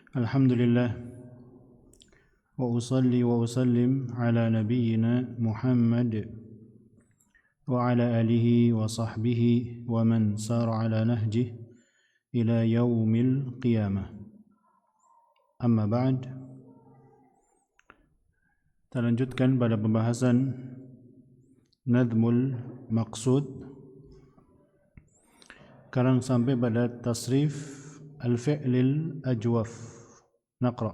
Alhamdulillah wa usalli wa usallim ala nabiyyina Muhammad wa ala alihi wa sahbihi wa man sara ala nahjih ila yaumil qiyamah. Amma ba'd. Kita lanjutkan pada pembahasan Nadhmul Maqsud. Sekarang sampai pada tasrif al-fi'lil ajwaf. نقرأ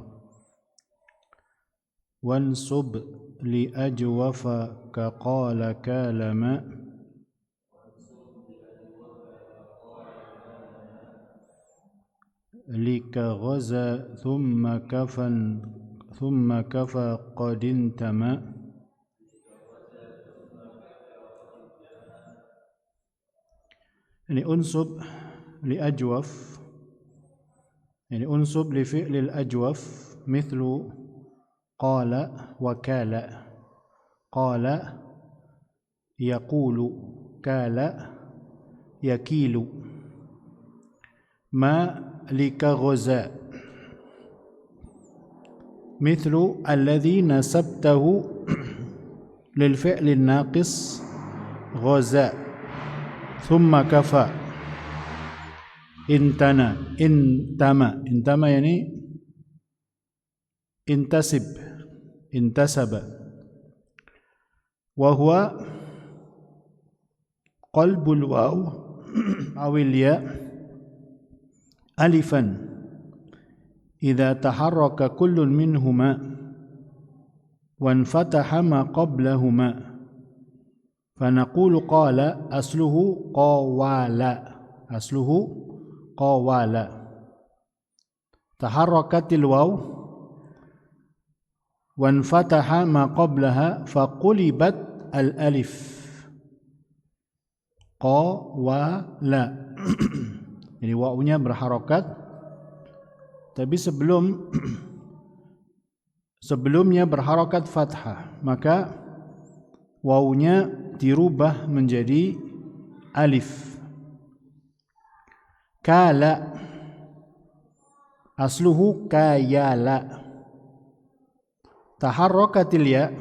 وانصب لأجوف كقال كالم لكغزى ثم كفى قد انتمى يعني انصب لأجوف يعني انصب لفعل الأجوف مثل قال وكال. قال يقول كال يكيل. ما لكغزى مثل الذي نسبته للفعل الناقص غزى ثم كفى. intama yani intasaba wa huwa qalbul waw awil ya alifan idza taharraka kullun minhuma wa anfataha ma qablahuma fanaqulu qala asluhu qawala taharrakatil waw wanfataha ma qablaha faqulibat al alif qawala. Jadi wawnya berharokat tapi sebelumnya berharokat fathah, maka wawnya dirubah menjadi alif. Kala asluhu kayala taharrakatil ya,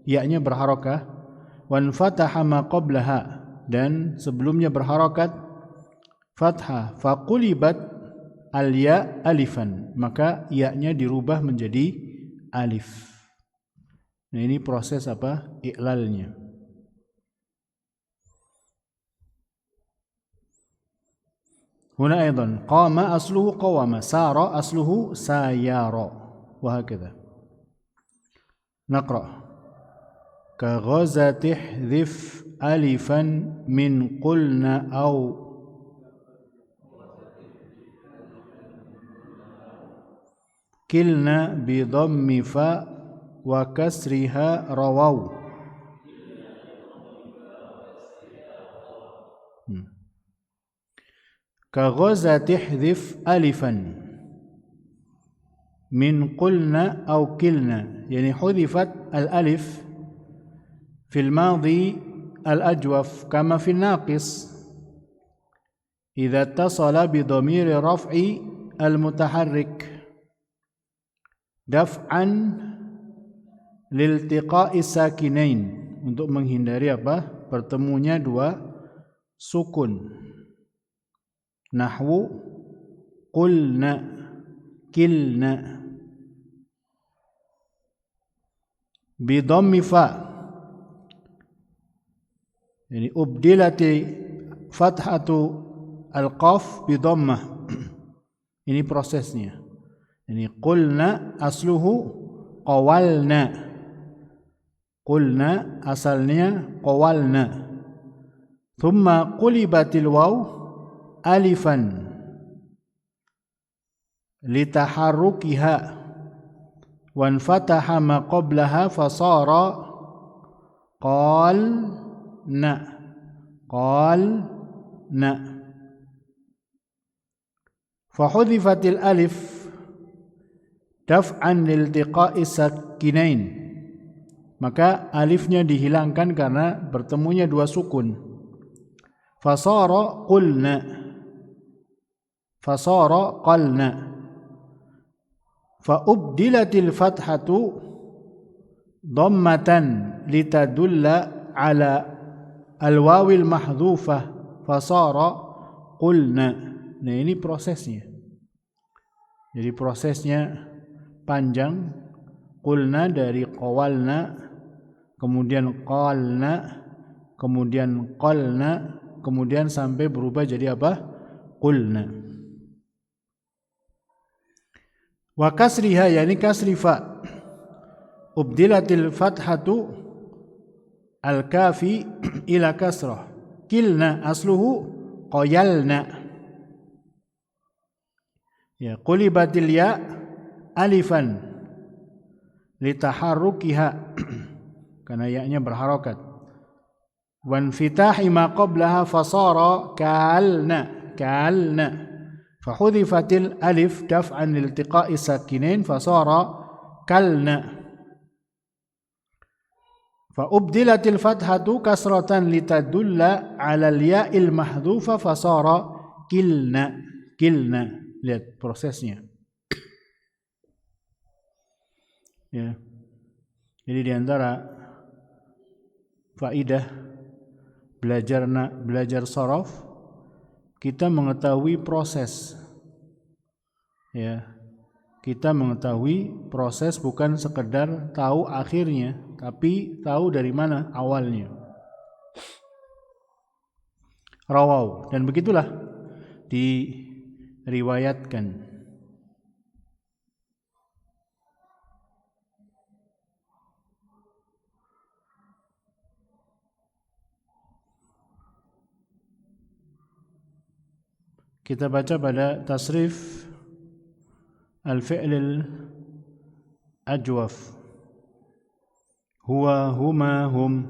ya-nya berharakah, wan fataha ma qablaha, dan sebelumnya berharakat fathah, faqulibat al ya alifan, maka ya-nya dirubah menjadi alif. Nah, ini proses apa? I'lalnya. هنا أيضا قام أصله قوام، سار أصله سيار، وهكذا. نقرأ كغزة احذف ألفا من قلنا أو كلنا بضم فاء وكسرها رووا. كغزة تحذف ألفا من قلنا أو كلنا، يعني حذفت الألف في الماضي الأجوف كما في الناقص إذا اتصل بضمير رفع المتحرك دفعا لالتقاء الساكنين, untuk menghindari apa? Bertemunya dua sukun. Nahwu qulna kilna bidhammi fa, yani ubdilati fathatu al-qaf bidhammah. Ini prosesnya. Ini qulna asluhu qawalna, qulna asalnya qawalna, thumma qulibatil waw alifan litaharrukiha wanfataha ma qablaha fasara qalna. Fahudhifatil alif daf'an liltiqa'i sakinain, maka alifnya dihilangkan karena bertemunya dua sukun. Fasara qulna, fasara qalna. fa ubdilatil fathatu dhammatan litadulla ala al-wawil mahdhufah fasara qulna. Nah, ini prosesnya. Jadi prosesnya panjang. Qulna dari qawalna, kemudian qalna, kemudian qalna, kemudian sampai berubah jadi apa? Qulna. Wa kasriha, yani kasri fa. Ubdilatil fathatu al-kafi ila kasrah. Kilna asluhu qayalna. Ya, qulibatil ya alifan litaharrukiha karena ya-nya berharakat. Wan fitahi ma qablaha fasara kalna kalna. Fahudhifatil alif daf'an liltiqa'i sakinain fasara kalna. Fa ubdilatil fathatu kasratan litadulla 'ala al-ya'il mahdhufa fasara kilna kilna. Lihat prosesnya. Ya. Jadi di antara faidah belajar sharaf, kita mengetahui proses. Ya. Kita mengetahui proses, bukan sekedar tahu akhirnya, tapi tahu dari mana awalnya. Rawau, dan begitulah diriwayatkan. Kita baca pada tasrif al-fi'l al-ajwaf. Huwa huma hum,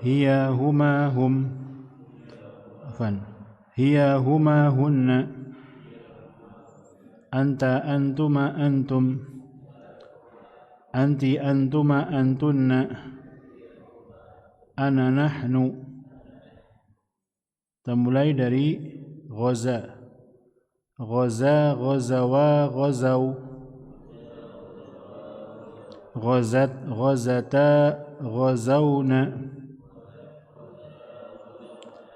hiya huma hum, afan, hiya huma hunna, anta antuma antum, anti antuma antunna, ana nahnu. Kita mulai dari ghaza, ghaza, ghazawa, ghazaw, ghazat, ghazata, ghazawna,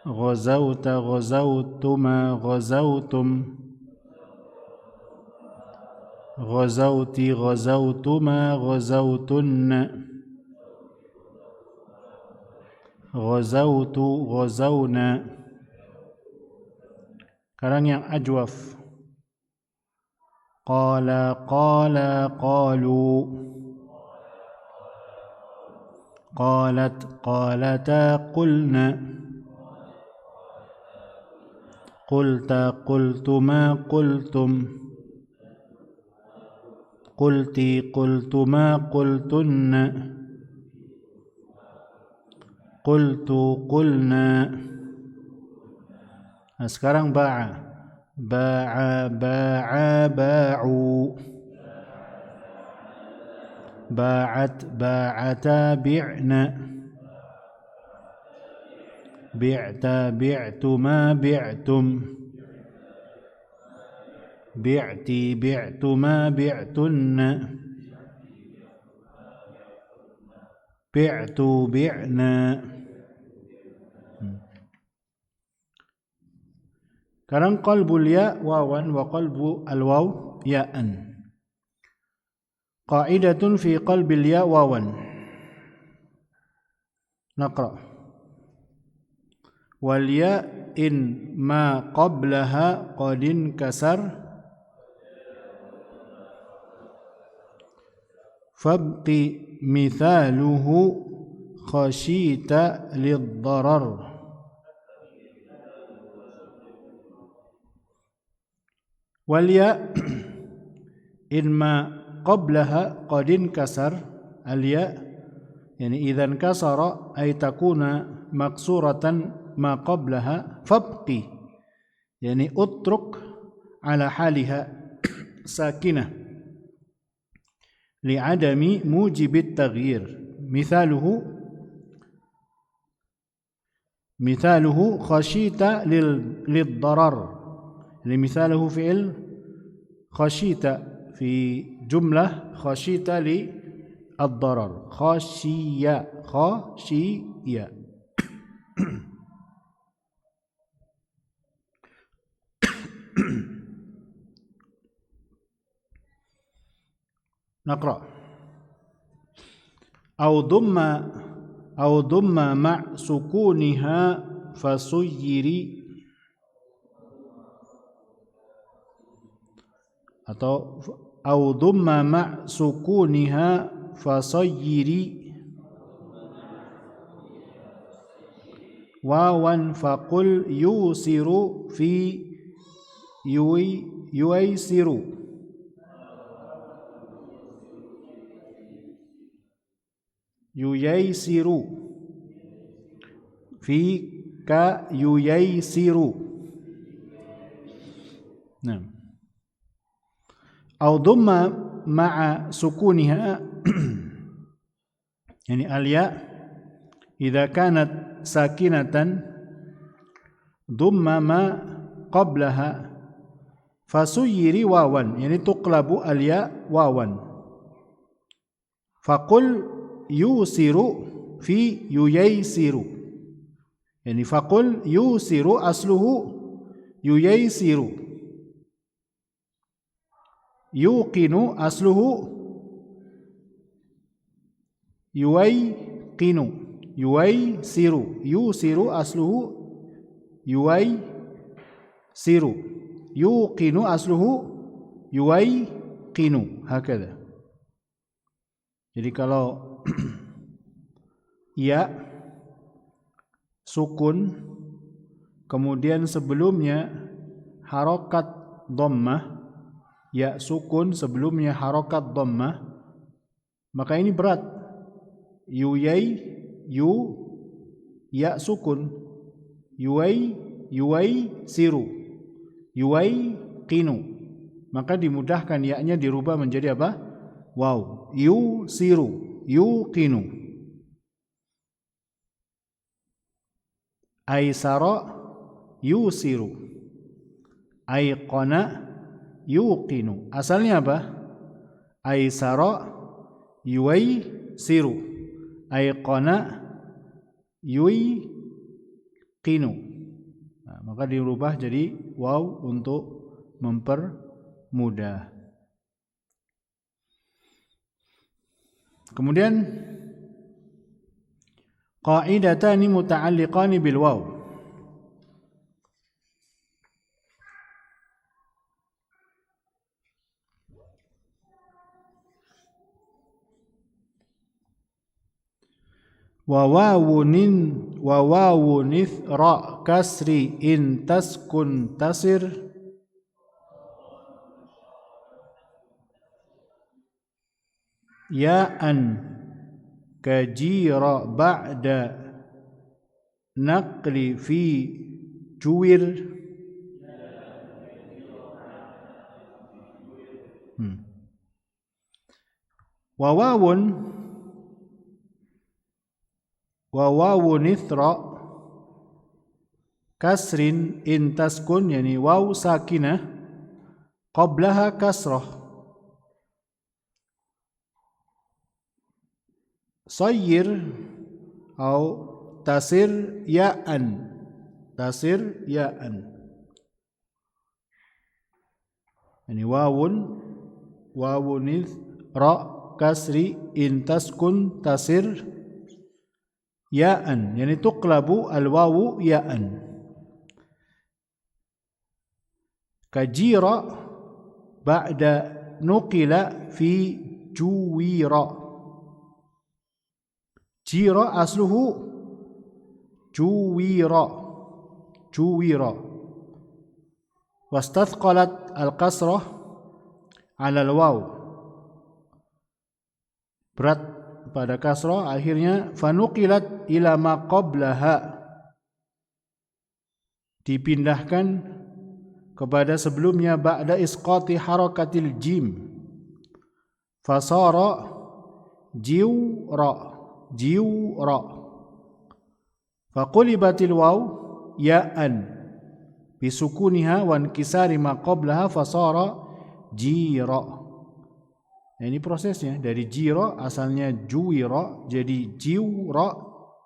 ghazawta, ghazawtuma, ghazawtum, ghazawti, ghazawtuma, ghazawtunna, ghazawtu, ghazawna. Sekarang yang ajwaf. Qala, qala, qalu, qalat, qalata, qulna, qulta, qultuma, qultum, qulti, qultuma, qultunna, qultu, qulna. Nah, sekarang ba'a, ba'a, ba'a, ba'u, ba'at, ba'ata, bi'na, bi'ta, bi'tuma, bi'tum, bi'ti, bi'tuma, bi'tunna, bi'tu, bi'na. Sekarang qalbul ya wawan wa qalbu al-waw ya'an. Qa'idatun fi qalbil ya wawan. Naqra. Wal ya in ma qablaha qadin kasar fabqi mithaluhu khashita lid-darar. Wal ya in ma qablaha qadin kasar, al ya yani idzan kasara ay takuna maqsuratan ma qablaha fabqi yani utruk ala haliha sakinah li'adami mujibit taghyir. Mithaluhu khashita lid-darar. Misaluhu fi'il khashita fi jumlah khashita li ad-darar. Khashiya. نقرأ. أو ضم مع سكونها فسيري atau au dhamma ma' sukuniha fasayyiri wawan faqul yusiru fi yuaisiru yuyaisiru fi ka yuyaisiru. Nah, au dhamma ma'a sukuniha yani al-ya idza kanat sakinatan dhamma ma qablaha fasuyiri wawan yani tuqlabu al-ya wawan faqul yusiru fi yuyaisiru yani faqul yusiru asluhu yuyaisiru yuqinu asluhu yuwaiqinu yuwaisiru yusiru asluhu yuwaisiru yuqinu asluhu yuwaiqinu hakadha. Jadi kalau ya sukun kemudian sebelumnya harokat dhammah, ya sukun sebelumnya harokat dhammah, maka ini berat. Ya sukun yuwaisiru yuwaiqinu, maka dimudahkan ya-nya dirubah menjadi apa? Waw. Yusiru yuqinu. Aisara yusiru aiqana yuqinu. Asalnya apa? Aisara yuwaisiru aiqana yuqinu. Nah, maka dirubah jadi waw untuk mempermudah. Kemudian qa'idatani muta'alliqani bil waw. Wa wawun ithra kasri in taskun tasir ya'an kajira ba'da naqli fi juwir. Wawun ithra kasrin in taskun yani waw sakinah qablaha kasrah sayyir atau tasir ya'an yani wawun ithra kasri in taskun tasir ya'an yani tuqlabu al-wawu ya'an kajira ba'da nuqila fi juwira. Jira asluhu juwira wastathqalat al-kasrah 'ala al-waw, berat pada kasrah akhirnya fanuqilat ila ma qablaha, dipindahkan kepada sebelumnya ba'da isqati harakatil jim fasara jiwra faqulibatil waw ya'an bisukuniha wa inkisari ma qablaha fasara jira. Ini prosesnya dari jiro asalnya juwiro jadi jiwro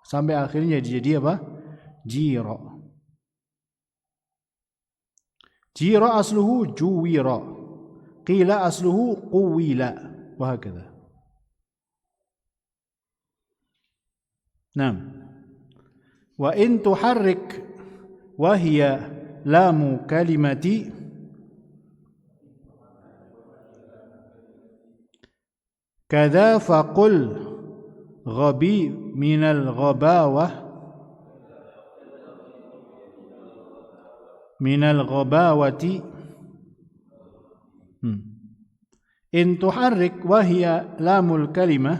sampai akhirnya jadi apa? Jiro. Jiro asluhu juwiro. Qila asluhu quwila. Wahakadha. Nah. Wa in tuharrik wahia lamu kalimati kadza faqul ghabi minal ghabawati in tuharrik wahia lamul kalimah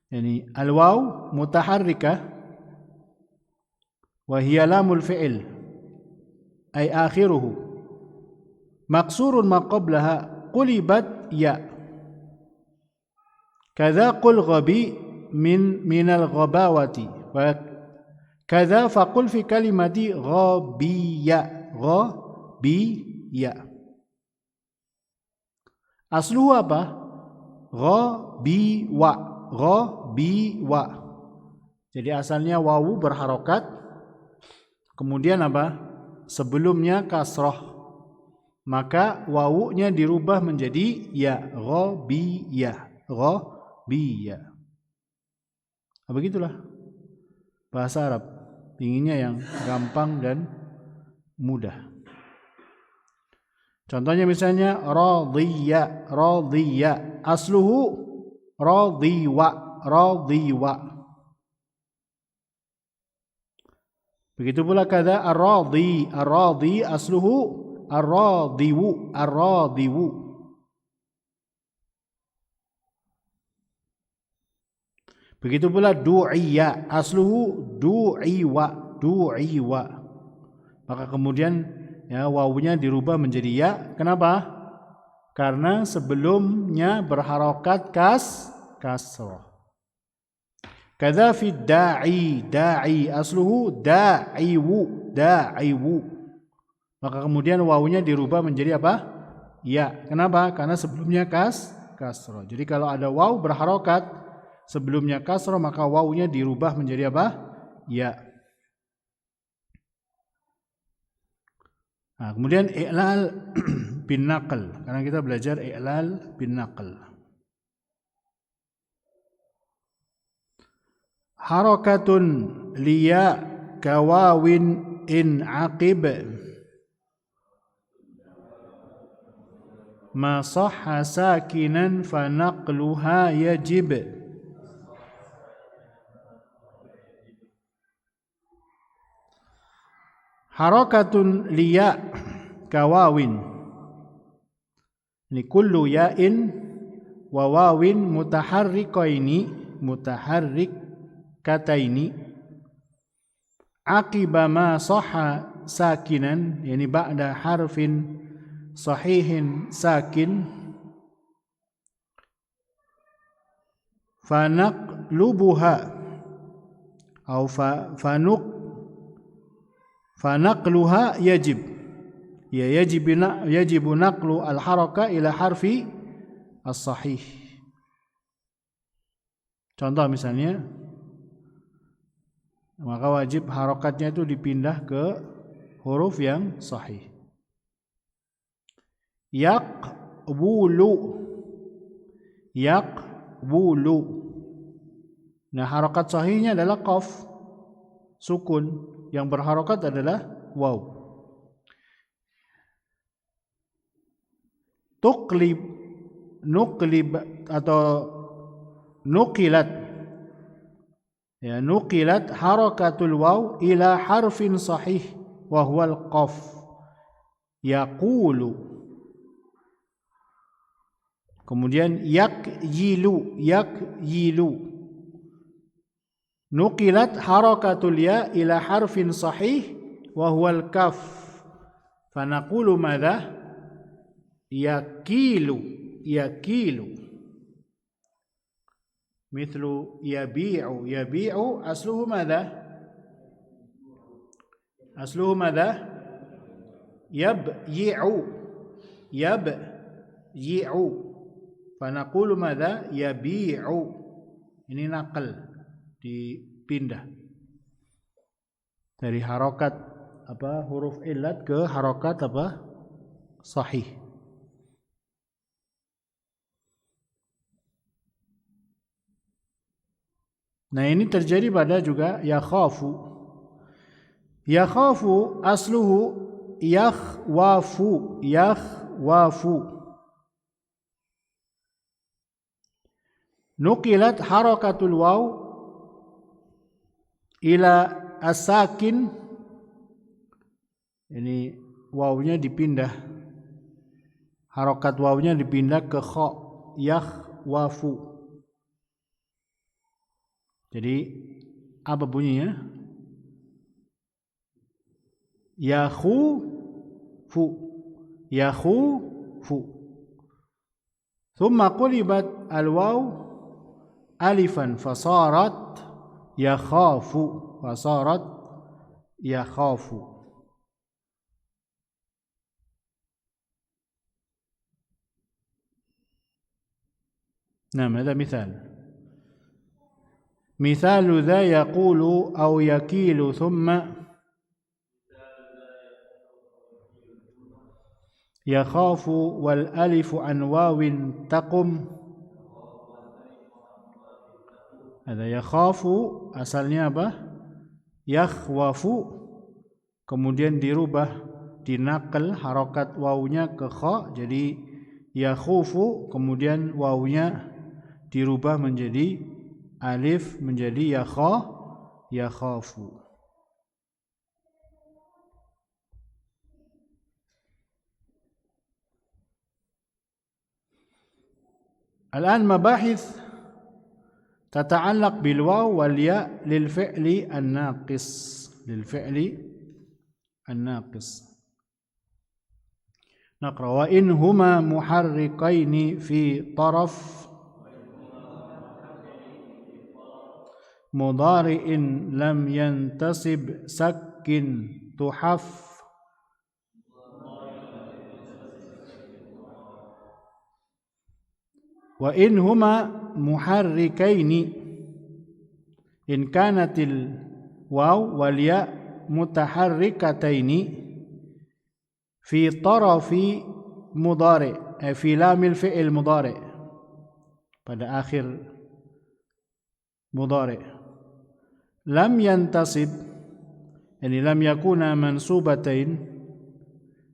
yani al-waw mutaharrikah wahia lamul fi'il ay akhiruhu maqsurun ma qablaha qulibat ya kadza qul ghabi minal ghabawati wa kadza faqul fi kalimati ghabiya asluhu apa? Ghabiwa. Jadi asalnya wawu berharokat, kemudian apa? Sebelumnya kasroh, maka wawunya dirubah menjadi ya, ghabiyah. Begitulah bahasa Arab, inginnya yang gampang dan mudah. Contohnya misalnya radhiya, asluhu radhiwa. Begitu pula kata ar-radhi asluhu ar-radhiwu. Begitu pula du'iya asluhu du'iwa. Maka kemudian ya wawunya dirubah menjadi ya. Kenapa? Karena sebelumnya berharokat kasroh. Kadza fi da'i asluhu da'iwu. Maka kemudian wawunya dirubah menjadi apa? Ya. Kenapa? Karena sebelumnya kasroh. Jadi kalau ada waw berharokat sebelumnya kasroh maka wawunya dirubah menjadi apa? Ya. Nah, kemudian i'lal bin naql, karena kita belajar i'lal bin naql. Harakatun liya kawawin in aqib ma sahha sakinan fa naqluha yajib. Harakatun liya kawawin. Ini kullu ya'in wa wawin mutaharrikataini aqiba ma sahha sakinan yani ba'da harfin sahihin sakin fanaqlubuha atau fanaqluha yajib. Ya yajibu naqlu al-haraka ila harfi as-sahih. Contoh misalnya, maka wajib harokatnya itu dipindah ke huruf yang sahih. Yaqbulu. Nah, harokat sahihnya adalah qaf, sukun. Yang berharokat adalah waw. Nuqlib atau nuqilat. Ya, nuqilat harakatul waw ila harfin sahih wa huwa al-qaf. Yaqulu. Kemudian yakyilu. Nuqilat harakatul ya ila harfin sahih wa huwa al-kaf. Fanaqulu madha? Yakilu. Mithlu yabi'u asluhu madha? Yabyi'u. Fanaqulu madza yabi'u. Ini naqal, dipindah dari harokat huruf illat ke harokat sahih. Nah, ini terjadi pada juga yakhafu. Yakhafu asluhu yakhwafu. Nuqilat harakatul waw ila as-sakin. Ini wawnya dipindah. Harokat wawnya dipindah ke kha, yakhwafu. Jadi apa bunyinya? Yakhufu. Thumma qulibat al-waw alifan fasarat yakhafu. Nah, ada مثال ذا يقول أو يكيل ثم يخاف والألف عن واو تقم. Ada yakhafu asalnya apa? Yakhwafu, kemudian dirubah, dinakal harokat wawunya ke kha, jadi yakhufu, kemudian wawunya dirubah menjadi alif menjadi yakhafu. Al-an mabahith tata'allaq bil waw wal ya lil fi'li an-naqis. Naqra wa in huma muharrikaini fi taraf mudari'in lam yantasib sakkin tuhaf. Wa in huma muharrikaini, in kanatil waw wal ya mutaharrikataini fi tarafi mudari, fi lamil fi'il mudari, pada akhir mudari. Lam yantasib, yani lam yakuna mansubatain,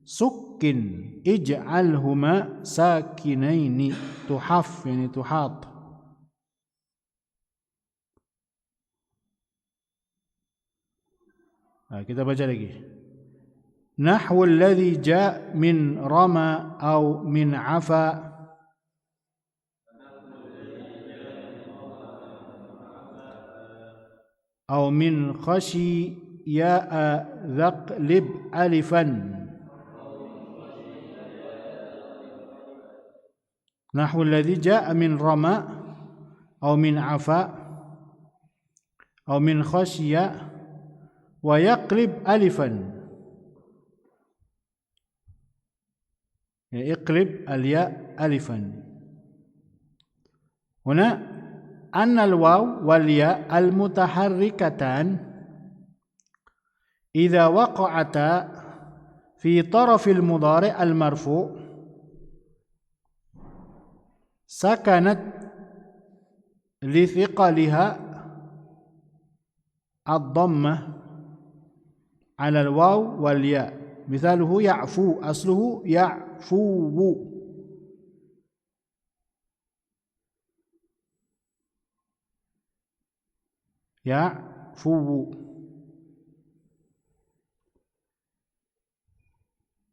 sukkin ij'alhuma sakinaini tuhaf, yani tuhat. Nah, kita baca lagi. Nahwu alladhi ja' min rama aw min afa. Aw min khashi ya'a dhaqlib alifan. Nahwu alladhi ja'a min rama aw min afa aw min khashiya wa yaqlib alifan. Iqlib al-ya alifan. Huna anna al-waw wal ya al-mutaharrikatan idza waqa'ata fi tarafil mudhari' al-marfu' sakanat li thiqaliha ad-dhammah 'ala al-waw wal ya. Mithaluhu ya'fu, asluhu ya'fuwu. Ya'fuwu.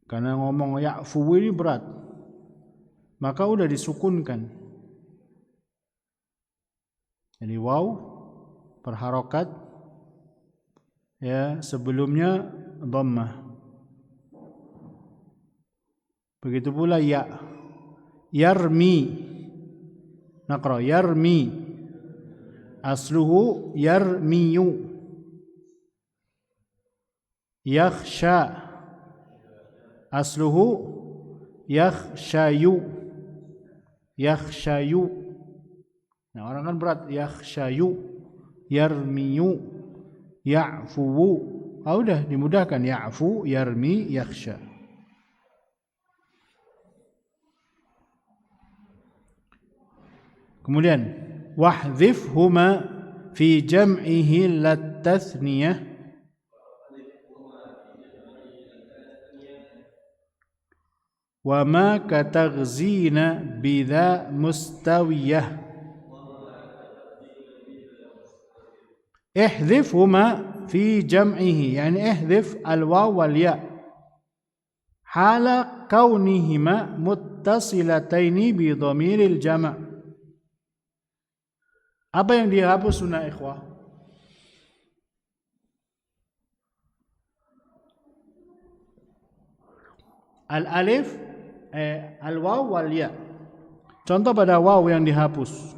Karena ngomong ya'fuwu ini berat, maka udah disukunkan. Jadi waw berharokat, ya, sebelumnya dhammah. Begitu pula ya. Yarmi. Naqra yarmi. Asluhu yarmiyu. Yakhsha. Asluhu yakhshayu. yakhshayu. Nah, orang kan berat, yakhshayu, yarmiyu, ya'fuwu. Udah dimudahkan, ya'fu, yarmi, yakhsha. Kemudian wahdhifhuma fi jam'ihi lat-tathniyah wa ma kataghzina bidha mustawiyah. Ihdhifhuma fi jam'ihi, yani ihdhif al-waw wal ya hala kaunihima muttasilataini bi dhamiril jama'. Apa yang dihapus sunnah ikhwah? Al-alif, al-waw wal ya. Contoh pada waw yang dihapus.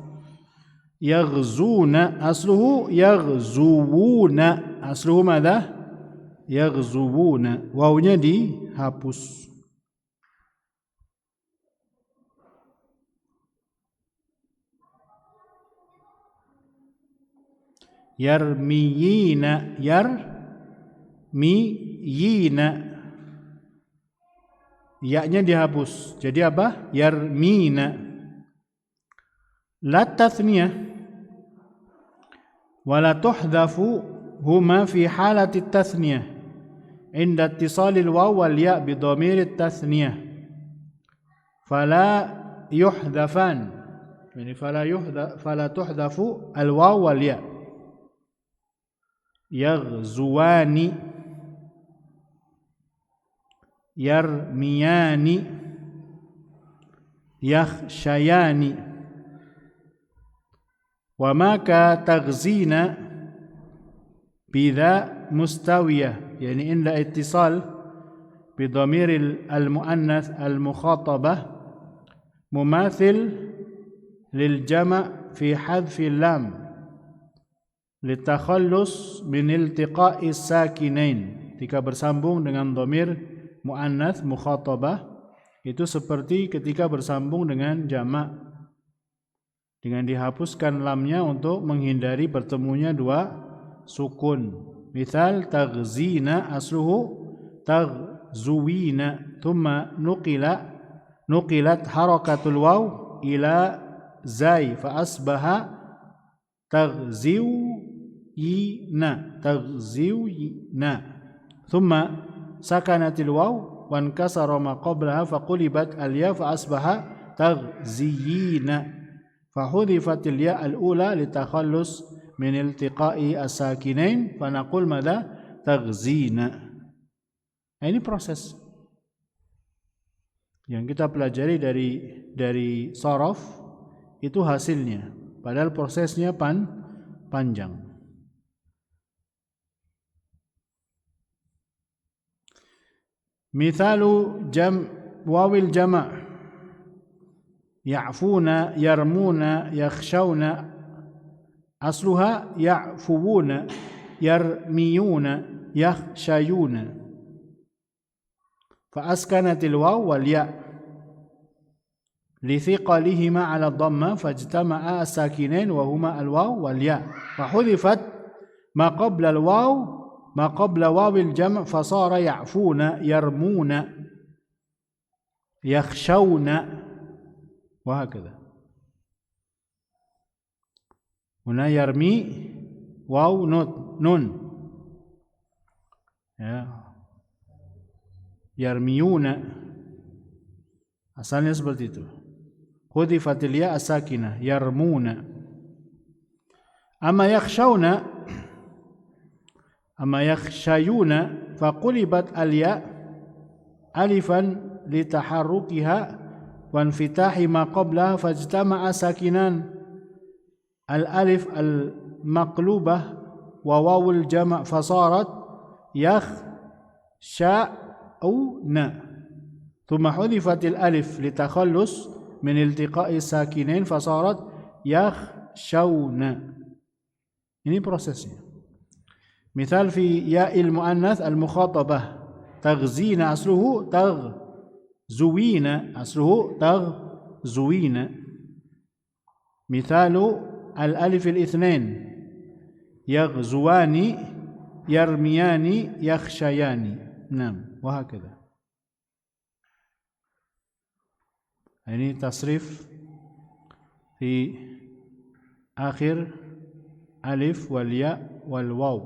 Yaghzuna asluhu yaghzuwuna. Asluhu madha? Yaghzuwuna. Wawnya dihapus. Yarmiyina, yarmiyina, ya-nya dihapus. Jadi apa? Yarmina. La tathniyah wala tuhdhafu huma fi halati tathniyah inda ittisalil waw wal ya bi dhamir tathniyah fala yuhdhafan, yani fala tuhdhafu al waw wal ya. Yaghzuwani, yarmiyani, yakhshayani. Wa ma ka taghzina bidha mustawiyah, yani inda ittisal bi dhamir al-muannath al-mukhatabah mumathil lil jama' fi hadfi lam litakhallus min iltiqa'i sakinain. Ketika bersambung dengan dhamir muannats mukhatabah itu seperti ketika bersambung dengan jamak dengan dihapuskan lamnya untuk menghindari bertemunya dua sukun. Misal taghzina asluhu taghzuwina thumma nuqilat harakatul waw ila zai fa asbaha taghziw taghziwina thumma sakanatil waw wan kasara ma qablaha faqulibat al ya fa asbaha taghziyina fa hudhifatil ya al ula litakhallus min iltiqa'i as-sakinain fa naqul madha taghzina. Ini proses yang kita pelajari dari sharaf, itu hasilnya, padahal prosesnya panjang. Mithalu wawil jama' ya'funa, yarmuna, yakhshawna. Asluha ya'fuwuna, yarmiyuna, yakhshayuna. Fa askanatil waw wal ya' lithiqalihima 'ala dhamma fajtama'a as-sakinain wa huma al-waw wal ya'. Fa hudhifat ma qabla al-waw ma qabla wawil jam' fasara ya'funa, yarmuna, yakhshawna wa hakadha. Huna yarmi waw nun ya, yarmiyuna asalnya seperti itu. Hudifatil ya as-sakinah yarmuna. Amma yakhshayuna faqulibat al-ya alifan litaharrukiha wa infitahi ma qablaha fajtama'a sakinan al-alif al-maqlubah wa wawul jama' fasarat yakhsha'una thumma hudifatil alif litakhallus min iltiqa'i sakinain fasarat yakhshawna. Ini prosesnya. Misal fi ya'il muannath al-mukhatabah taghzina asluhu taghzuwina, asluhu taghzuwina. Mithalu al-alif al-ithnain, yaghzuwani, yarmiyani, yakhshayani. Naam, wa hakadha. Ini tasrif fi akhir alif wal ya wal waw.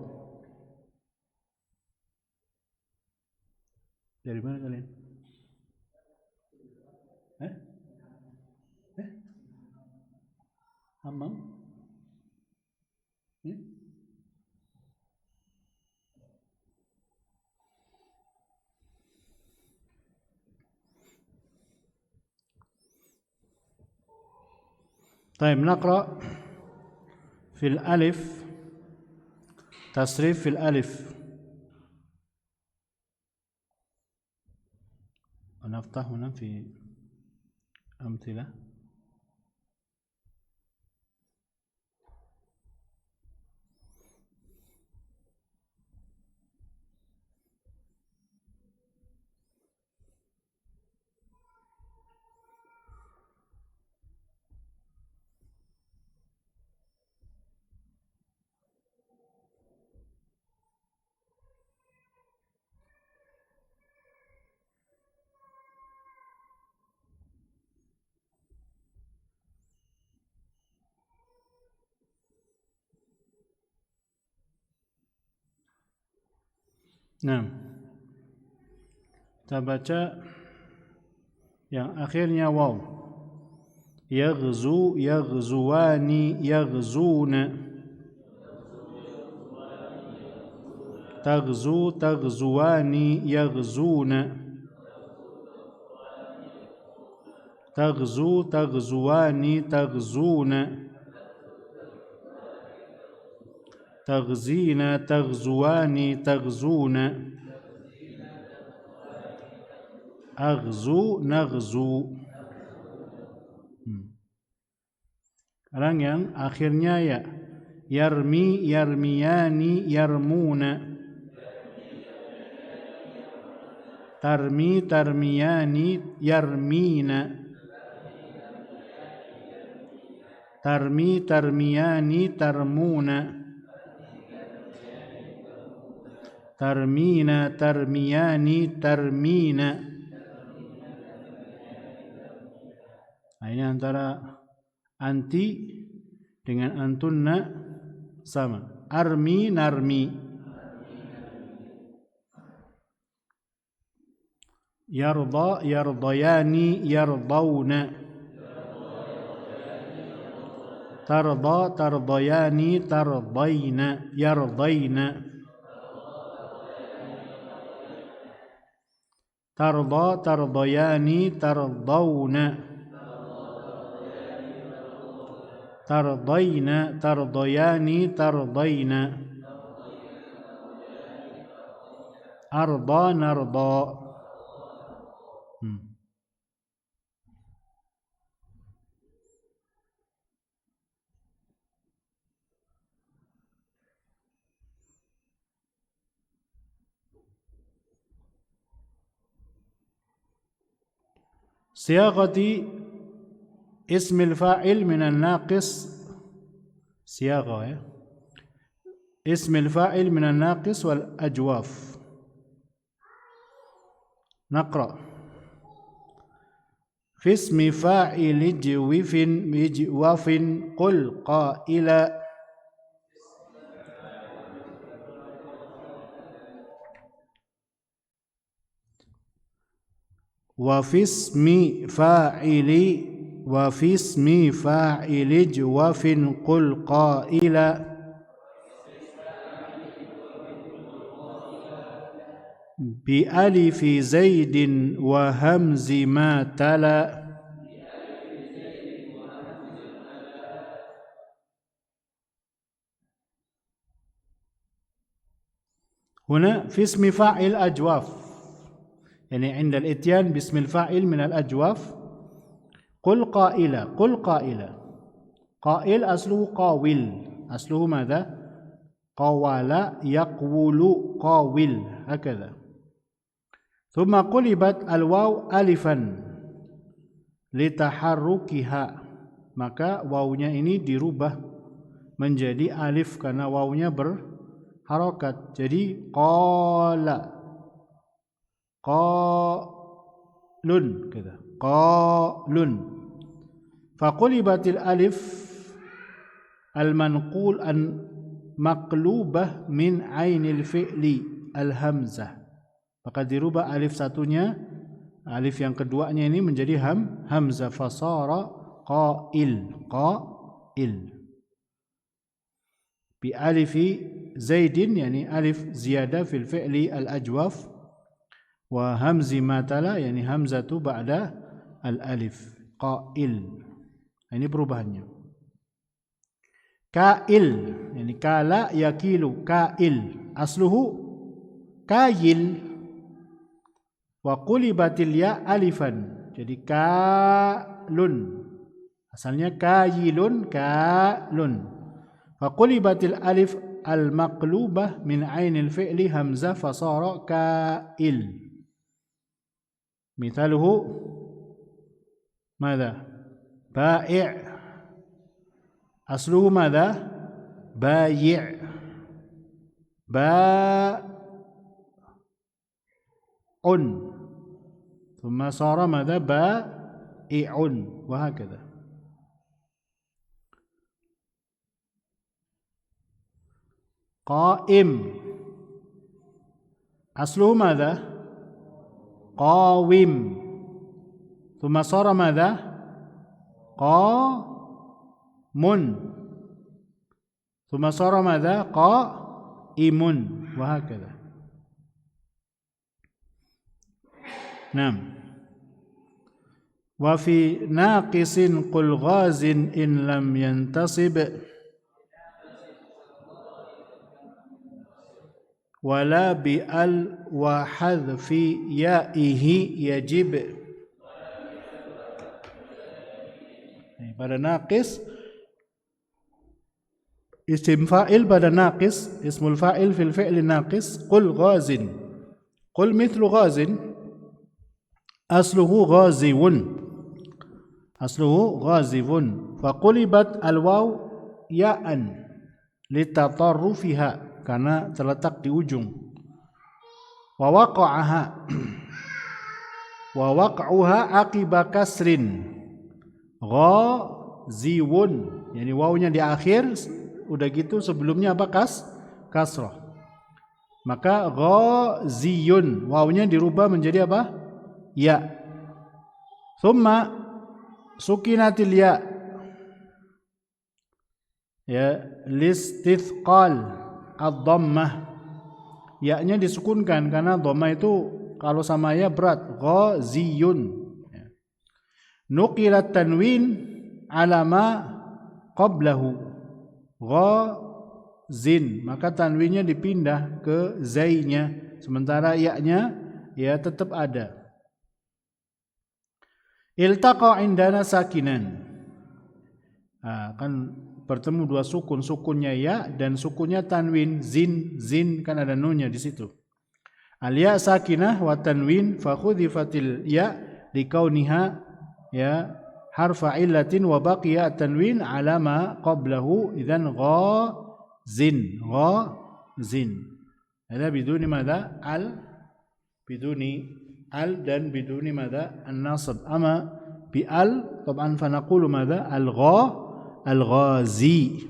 Dari mana kalian? Hammam? طيب نقرأ في الألف تصريف في الألف ونفتح هنا في أمثلة. Nah, kita baca yang akhirnya waw. Yaghzu, yaghzuwani, yaghzuna. Taghzu, taghzuwani, yaghzuna. Taghzu, taghzuwani, taghzuna. Taghzina, taghzuwani, taghzuna. Aghzu, naghzu. Sekarang yang akhirnya ya. Yarmi, yarmiyani, yarmuna. Tarmi, tarmiyani, yarmina. Tarmi, tarmiyani, tarmuna. Tarmina, tarmiyani, tarmina. Nah, ini antara anti dengan antunna sama. Armi, narmi. Yarda, yardayani, yardawna. Tarda, tardayani, tardayna, yardayna. Tarda, tardayani, tardawna. Tardayna, tardayani, tardayna. Arda, narda. صياغة اسم الفاعل من الناقص. صياغة اسم الفاعل من الناقص والأجواف. نقرأ في اسم فاعل جوف بجواف قل قائلا. وفي اسم فاعل جواف قل قائلا. بألف زيد وهمز ما تلا. هنا في اسم فاعل أجواف، يعني عند الاتيان باسم الفاعل من الأجواف. قل قائلا، قل قائلا. قائل أصله قاول، أصله ماذا؟ قوال، يقول، قاول، هكذا. ثم قلبت الواو ألفا لتحركها، maka wawunya ini dirubah menjadi alif karena wawunya berharokat. Jadi qala, qalun, gitu. Qalun. Faqulibatil alif al-manqul an maqlubah min ainil fi'li al-hamzah. Maka dirubah alif satunya, alif yang keduanya ini menjadi hamzah, fasara qail, qail. Bi alifi zaidin, yani alif ziyadah fil fi'li al-ajwaf, wa hamzi matala, yani hamzatu ba'da al-alif, qail. Ini perubahannya. Kail, yani kala yakilu, kail. Asluhu kail. Wa qulibatil ya alifan. Jadi kalun. Asalnya kailun, kalun. Fa qulibatil alif al-maqlubah min ainil fi'li hamzah fasara kail. Mithaluhu madha? Ba'i'. Asluhu madha? Bayi'. Ba'un. Thumma sara madha? Ba'i'un. Wahakadha. Qa'im. Asluhu madha? Qawim. Thumma sara madha? Qamun. Thumma sara madha? Qa'imun. Wahakadha. Naam. Wa fi naqisin qul ghazin in lam yantasib wala bi al wa hadfi ya'ihi yajib. Pada naqis, isim fa'il pada naqis, ismul fa'il fil fi'li naqis, qul ghazin. Qul mithlu ghazin, asluhu ghaziwun. Asluhu ghazivun. Faqulibat al-waw ya'an litatarrufiha, karena terletak di ujung. Wa waqa'aha, wa waq'uha aqiba kasrin. Ghaziwun, yani wawunya di akhir, udah gitu sebelumnya apa? Kasrah. Maka ghaziyun, wawunya dirubah menjadi apa? Ya. Thumma sukinatil ya, ya, listithqal ad-dhammah. Ya-nya disukunkan karena dhammah itu kalau sama ya berat. Ghaziyun. Nuqilat tanwin ala ma qablahu. Ghazin, maka tanwinnya dipindah ke zainya, sementara ya-nya ya tetap ada. Iltaqa indana sakinan. Kan bertemu dua sukun, sukunnya ya dan sukunnya tanwin. Zin kan ada nunnya di situ. Al ya sakinah wa tanwin fa khudhifatil ya likauniha ya harfa illatin wa baqiya at-tanwin ala ma qablahu, idzan ghazin. Ada biduni madha? Biduni al dan biduni madha? An-nasab. Ama bi al taban fa naqulu madha? Al-ghazi.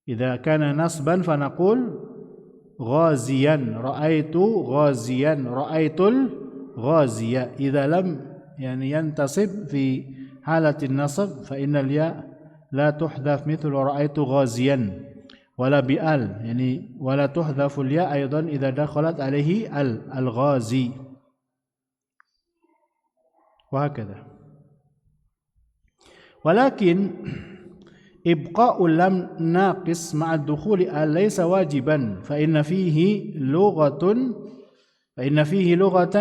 Idza kana nasban fa naqul ghaziyan, ra'aitu ghaziyan, ra'aitul ghaziya. Idza lam yani yantasib fi halatin nasab fa innal ya la tuhdhaf mithlu ra'aitu ghaziyan wala bi al, yani wala tuhdhafu al ya aidan idza dakhalat alaihi al-ghazi. Wa hakadha. Walakin ibqa'ul lam naqis ma'a dukhuli al laysa wajiban fa inna fihi lughatan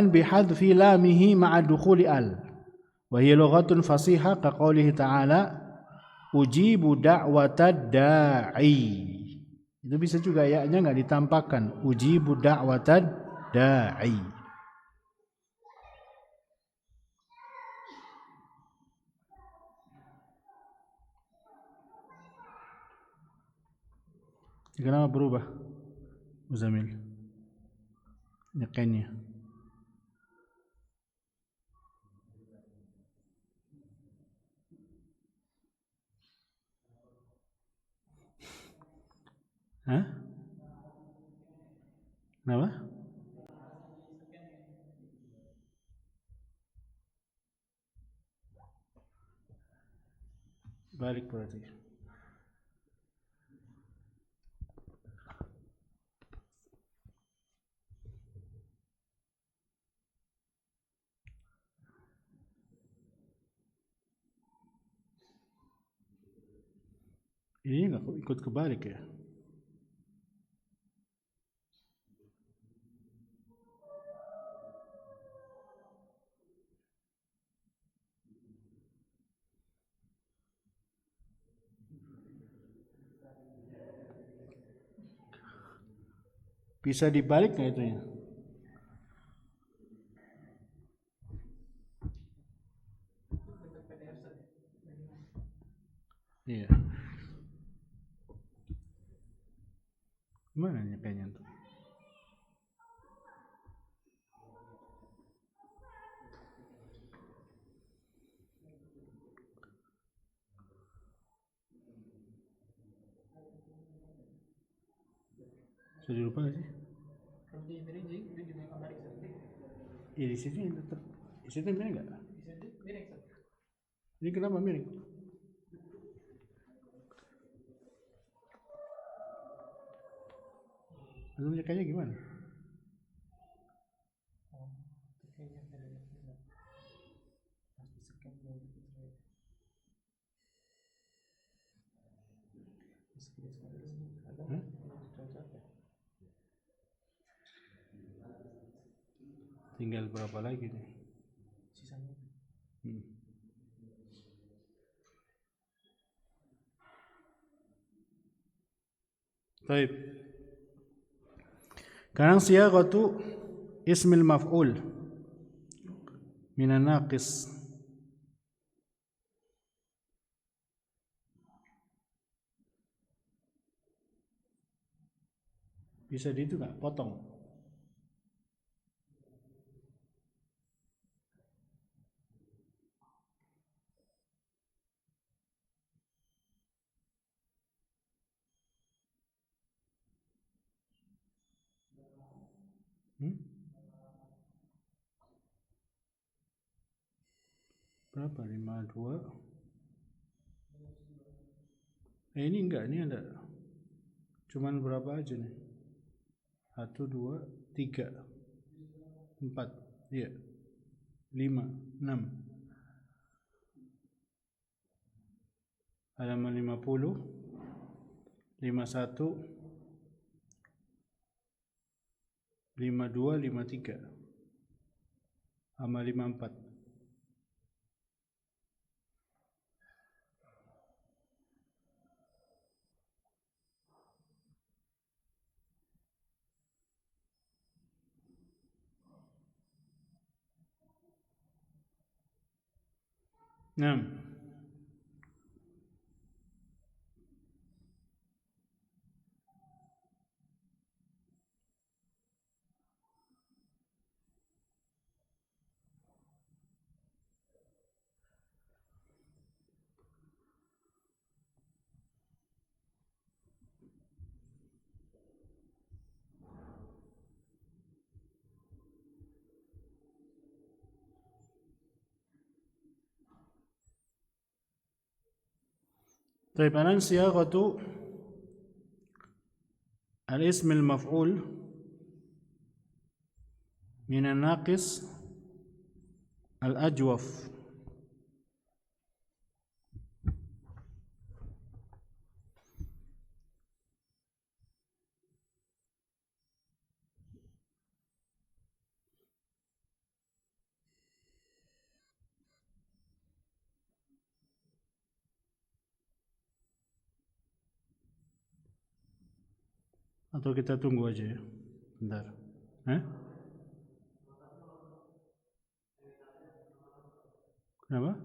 bihadfi lamihi ma'a dukhuli al wa hiya lughatun fasihah ka qoulihi ta'ala ujibu da'watad da'i. Itu bisa juga ya-nya enggak ditampakkan, ujibu da'watad da'i. Kenapa berubah? Muzamil. Nyekennya. Hah? Kenapa? Balik berarti. Ini nggak ikut kebalik ya? Bisa dibalik nggak itunya? Iya. Gimana nyekenya tuh? Sudah lupa nggak sih? Iya di sini tetap. Di situ miring nggak? Ini kenapa miring? Lalu nyekanya gimana? Tinggal berapa lagi nih? Sisanya. Baik. Sekarang siyaghatu ismil maf'ul minan naqis. Bisa di itu nggak? Potong. Berapa? 52. Ini enggak, ini ada. Cuman berapa aja nih? 1, 2, 3, 4, iya, 5, 6. Halaman 50, 51, 52, 53, sama 54. Nah, طيب الآن صياغة الاسم المفعول من الناقص الأجوف. Atau kita tunggu aja ya, bentar. Kenapa?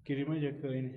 Kirim aja ke ini.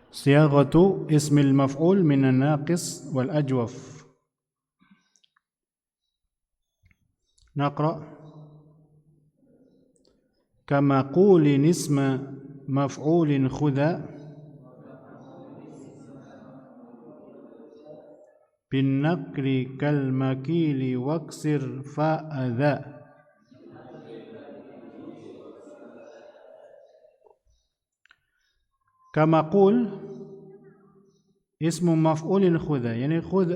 صياغة اسم المفعول من الناقص والأجوف. نقرأ. كمقول اسم مفعول خذ بالنقل كالمكيل واكسر فأذا. كمقول اسم مفعول خذ، يعني خذ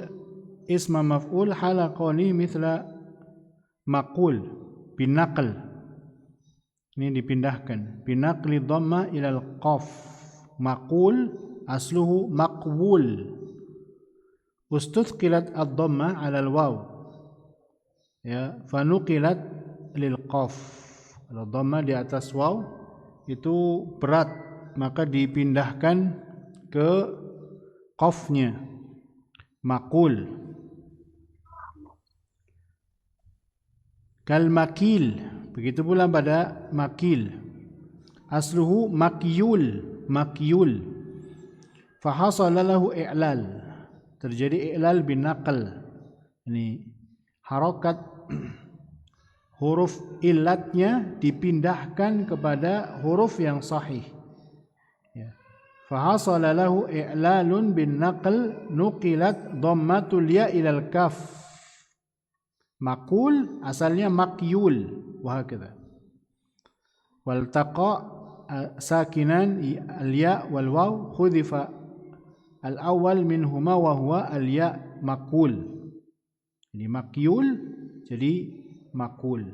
اسم مفعول حال كونه مثل مقول بالنقل، ini dipindahkan binaqli dhamma ilal qaf. Maqul asluhu maqwul, ustuthqilat ad-dhamma alal waw, ya, fanuqilat lil qaf. Kalau dhamma di atas waw itu berat maka dipindahkan ke qafnya, maqul. Kal makil, begitu pula pada makil. Asluhu makyul, makyul. Fahasala lahu i'lal, terjadi i'lal bin naql. Ini harokat huruf illatnya dipindahkan kepada huruf yang sahih. Ya. Fahasala lahu i'lalun bin naql nuqilat dhammatul ya ilal kaf. Makul asalnya makyul, wahakadha. Waltaqa sakinan al-ya wal waw khudifa al-awwal minhuma wa huwa al-ya makul. Jadi makyul jadi makul.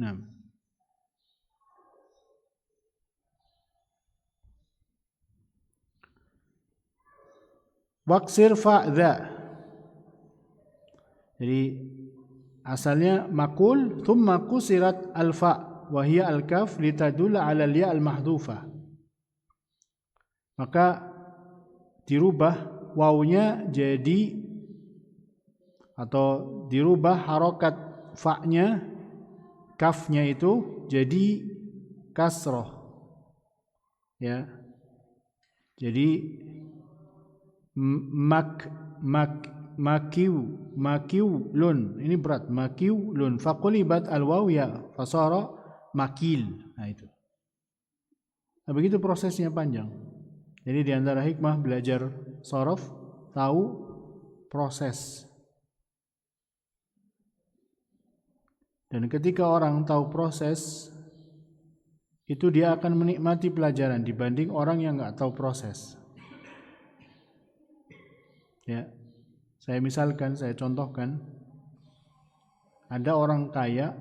Nah. Waqsir fa'dha. Jadi asalnya makul, thumma kusirat al-fa' wa hiya al-kaf litadulla 'ala al-ya' al-mahdhufah. Maka dirubah wawunya jadi atau dirubah harokat fa-nya, kafnya itu jadi kasroh. Ya. Jadi makiulun, ini berat, makiulun, faqulibat alwaw ya fasara makil. Nah itu. Nah, begitu prosesnya panjang. Jadi di antara hikmah belajar shorof, tahu proses. Dan ketika orang tahu proses, itu dia akan menikmati pelajaran dibanding orang yang nggak tahu proses. Ya. Saya contohkan, ada orang kaya,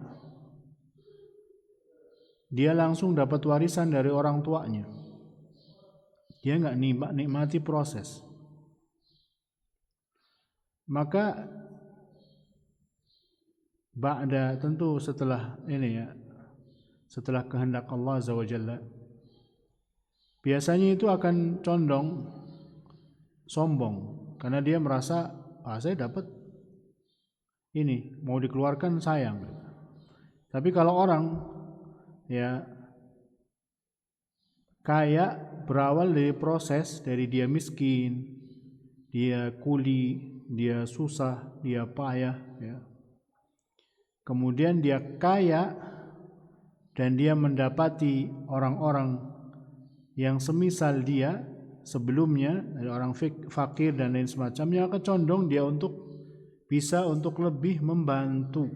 dia langsung dapat warisan dari orang tuanya. Dia nggak nikmati proses. Maka tentu setelah ini ya, setelah kehendak Allah Azza wa Jalla, biasanya itu akan condong sombong karena dia merasa saya dapat ini, mau dikeluarkan sayang. Tapi kalau orang ya kaya berawal dari proses, dari dia miskin, dia kuli, dia susah, dia payah, ya. Kemudian dia kaya dan dia mendapati orang-orang yang semisal dia sebelumnya, dari orang fakir dan lain semacamnya, akan condong dia untuk lebih membantu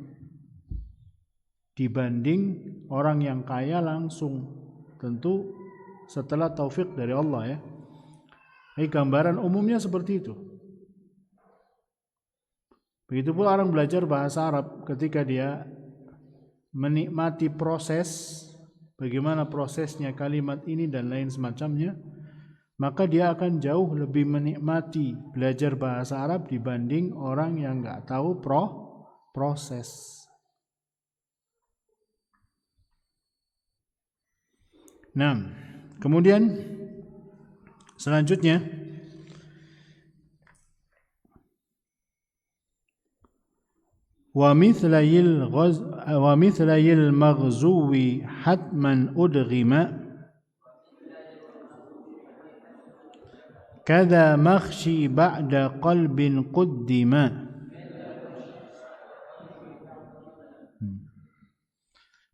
dibanding orang yang kaya langsung, tentu setelah taufik dari Allah ya. Ini gambaran umumnya seperti itu. Begitu pula orang belajar bahasa Arab, ketika dia menikmati proses, bagaimana prosesnya kalimat ini dan lain semacamnya, maka dia akan jauh lebih menikmati belajar bahasa Arab dibanding orang yang nggak tahu proses. Nah, kemudian selanjutnya wa mithlayil maghzuwi hatman udghima kada makhshi ba'da qalbin quddima.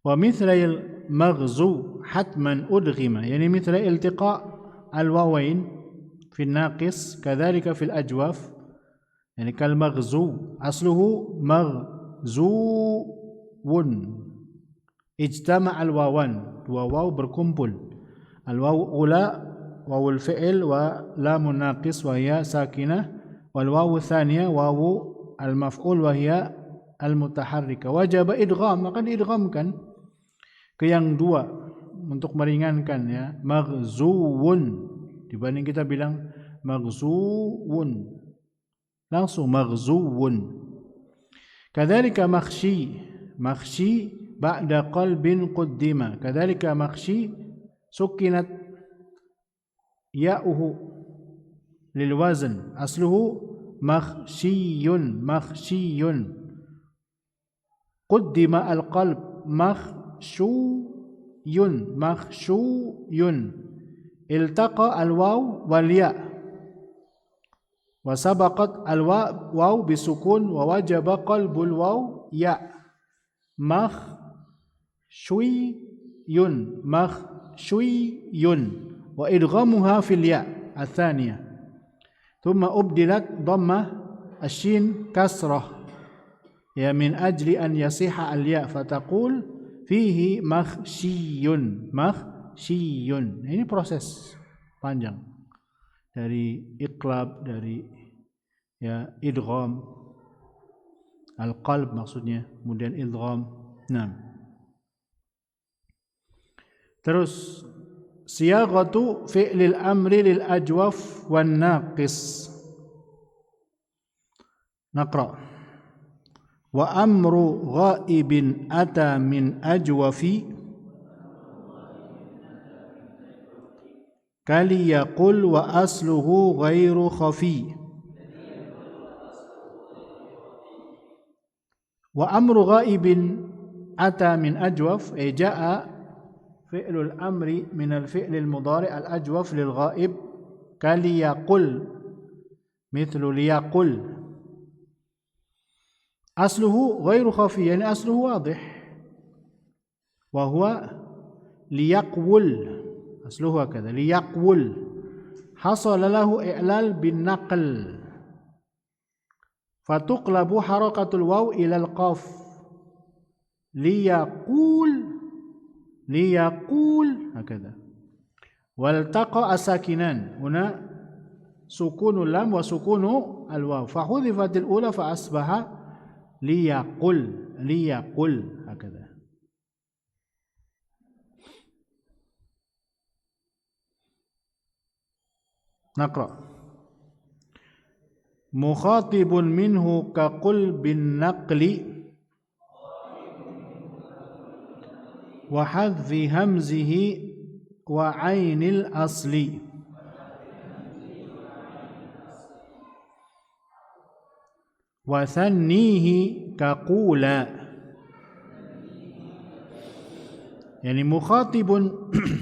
Wa mithlayil maghzu hatman udghima, yani mithla iltiqa al-wawain fi an-naqis kadhalika fi al-ajwaf, yani kal maghzu asluhu maghzuun, ijtama' al-wawan, dua waw berkumpul, al-waw ula wawul fi'il wa lamun naqis wa hiya sakinah, wal wawu thaniya wawu al-maf'ul wa hiya al-mutaharrika, wajib idgham, maka diidghamkan ke yang dua untuk meringankan ya, maghzuun dibanding kita bilang maghzuun, langsung maghzuun. Kadzalika makhshi ba'da qalbin quddima, kadzalika makhshi sukinat ya'uhu lil wazn asluhu makhshiyun qaddima al qalb makhshuyun iltaqa al waw wal ya wa sabaqat al waw bisukun wa wajaba qalbul waw ya makhshuyun wa idghamuha fil ya الثانية ثم أبدلت ضمة الشين كسرة يا من أجل أن يصيح الياء فتقول فيه مخشي. Ini proses panjang dari iqlab, dari ya idgham al-qalb maksudnya, kemudian idgham. Nah, terus siyaghatu fi'lil amri lil ajwaf wan naqis. Naqra. Wa amru ghaibin ata min ajwafi kali yaqul wa asluhu ghairu khafi. Wa amru ghaibin ata min ajwaf jaa فعل الأمر من الفعل المضارع الأجوف للغائب كليقل مثل ليقل أصله غير خفي يعني أصله واضح وهو ليقول أصله هكذا ليقول حصل له إعلال بالنقل فتقلب حركة الواو إلى القاف ليقول هكذا والتقى الساكنان هنا سكون اللام وسكون الواو فحذفت الأولى فأصبح ليقل هكذا. نقرأ مخاطب منه كقل بالنقل وحذف همزه وعين الأصل وثنيه كقولا يعني مخاطب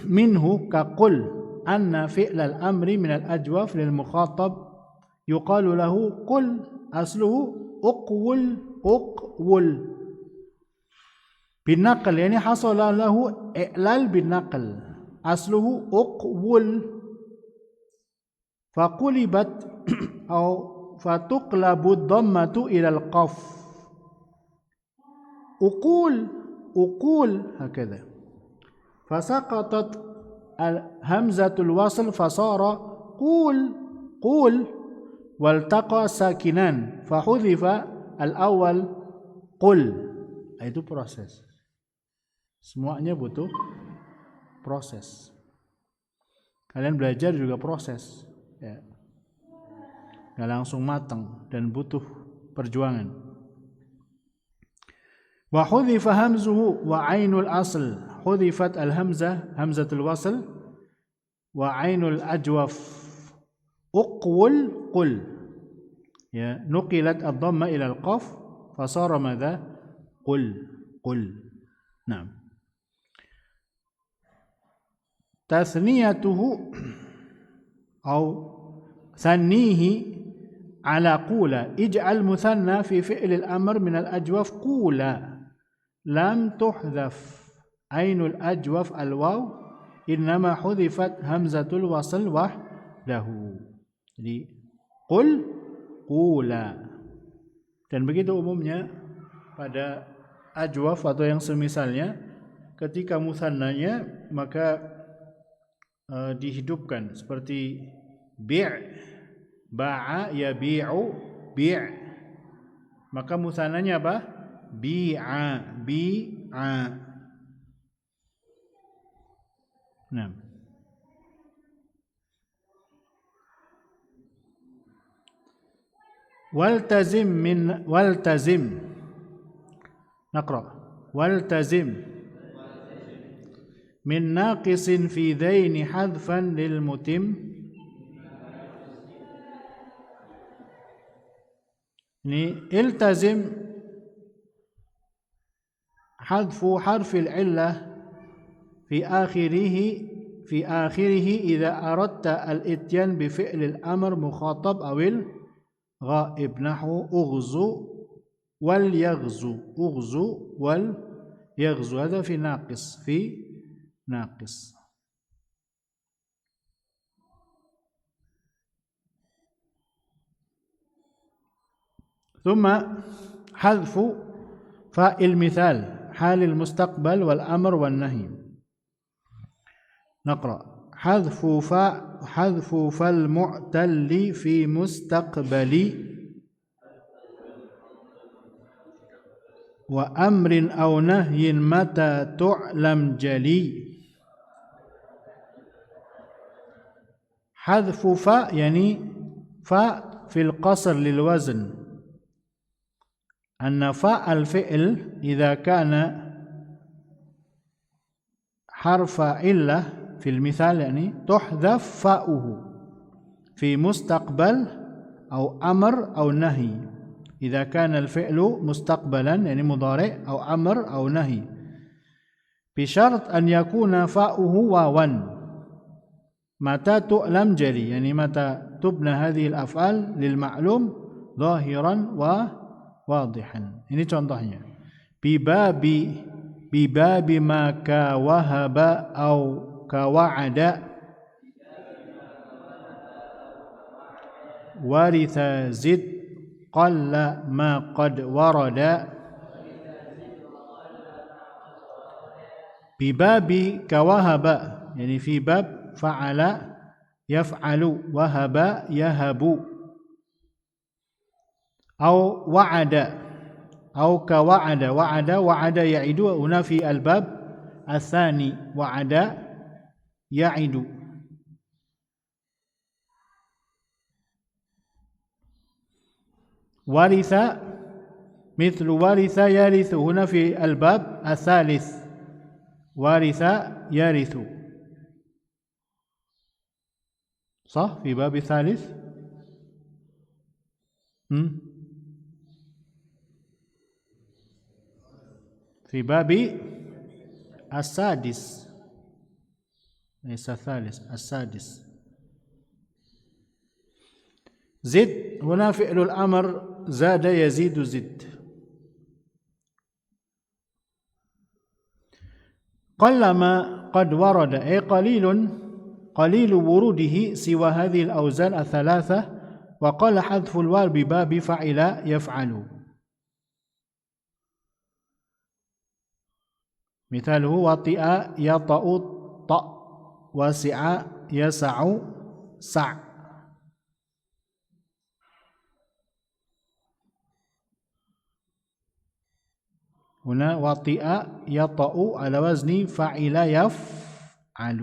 منه كقل أن فعل الأمر من الأجوف للمخاطب يقال له قل أصله أقول بالنقل يعني حصل له إعلال بالنقل أصله أقول فقلبت أو فتقلب الضمة إلى القاف أقول هكذا فسقطت همزة الوصل فصار قول والتقى ساكنان فحذف الأول قل. Itu proses. Semuanya butuh proses. Kalian belajar juga proses, ya. Nggak langsung matang dan butuh perjuangan. Wa hudhifa hamzuhu wa ainul asl. Hudhifat al-hamzah, hamzatul wasl, wa ainul ajwaf. Uqwul qul. Ya, nuqilat ad-dhamma ila al-qaf fasara madha? Qul. Naam. تثنيته أو ثنيه على قولا اجعل مثنى في فعل الأمر من الأجوف قولا لم تحذف عين الأجوف الواو إنما حذفت همزة الوصل وحده. Jadi qula. Dan begitu umumnya pada ajwaf atau yang semisalnya, ketika musannanya maka dihidupkan seperti ba'a yabi'u maka musannanya apa? bi'a. Nah, waltazim naqra waltazim min naqisin fi dhaini hadfan lil mutim Ini iltazim hadfu harfil illah fi akhirih idza aradta al-ityan bi fi'lil amr mukhatab awil ghaib nahwu ughzu wal yaghzu hadha fi naqis ثم حذف فاء المثال حال المستقبل والأمر والنهي نقرأ حذف فالمعتل في مستقبل وأمر أو نهي متى تعلم جلي حذف فاء يعني فاء في القصر للوزن أن فاء الفعل إذا كان حرف علة في المثال يعني تحذف فاؤه في مستقبل أو أمر أو نهي إذا كان الفعل مستقبلا يعني مضارع أو أمر أو نهي بشرط أن يكون فاؤه واوا متى تعلم جلي يعني متى تبنى هذه الأفعال للمعلوم ظاهرا wadihan. Ini contohnya. Bibabi maka wahaba au kawa'ada waritha zid qalla ma qad warada. Bibabi kawahaba yani fi bab fa'ala yaf'alu wahaba yahabu أو وعد أو كوعد وعد يعد هنا في الباب الثاني وعد يعد ورث مثل ورث يرث هنا في الباب الثالث ورث يرث صح في باب الثالث في باب السادس ليس الثالث السادس زد هنا فعل الأمر زاد يزيد زد قلما قد ورد أي قليل وروده سوى هذه الأوزان الثلاثة وقال حذف الواو بباب فعل يفعل مثاله وطئ يطأ طأ وسع يسع سع هنا وطئ يطأ على وزن فعل يفعل.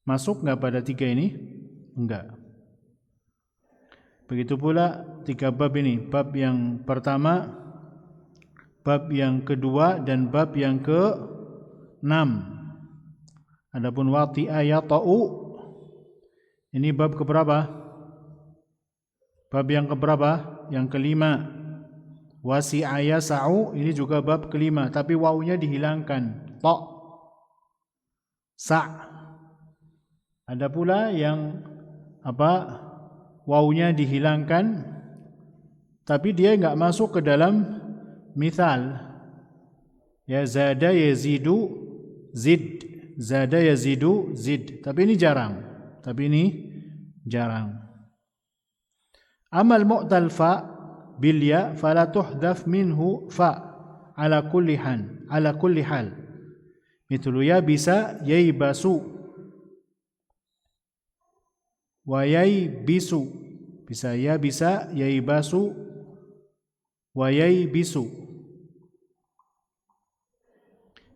Masuk nggak pada tiga ini? Enggak. Begitu pula tiga bab ini, bab yang pertama, bab yang kedua, dan bab yang ke-6. Adapun wati'a yata'u, ini bab keberapa? Bab yang keberapa? Yang kelima. Wasi'a yasa'u, ini juga bab kelima, tapi wawunya dihilangkan. Ta' sa'. Ada pula yang wawunya dihilangkan, tapi dia enggak masuk ke dalam misal. Ya zada yazidu zid, zada yazidu zid. Tapi ini jarang. Amal mu'tal fa bil ya fala tuhdaf minhu fa ala kulli hal. Mithlu ya bisa yaibasu wa yaibisu. Bisa ya bisa yaibasu wa yaibisu.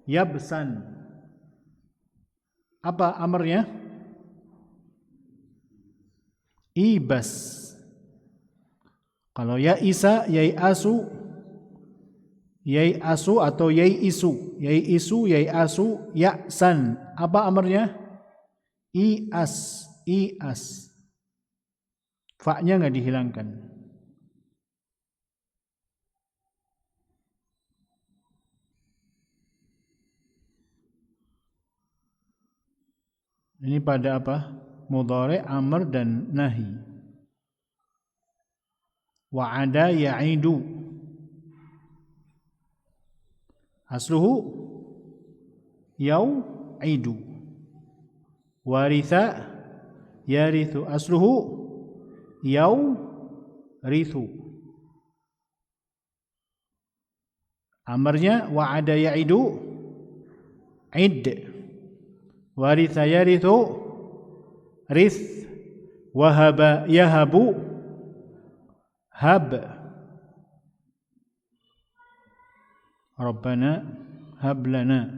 Yabsan. Apa amarnya? Ibas. Kalau ya isa, yai asu atau yai isu, yai asu, ya'san. Apa amarnya? Ias. Fa-nya enggak dihilangkan. Ini pada apa? Mudhari', amr dan nahi. Wa'ada ya'idu. Asluhu yau'idu. Waritha yarithu. Asluhu yaurithu. Amarnya wa'ada ya'idu id. Waritha yarithu rith. Wahaba yahabu hab. Rabbana hab lana.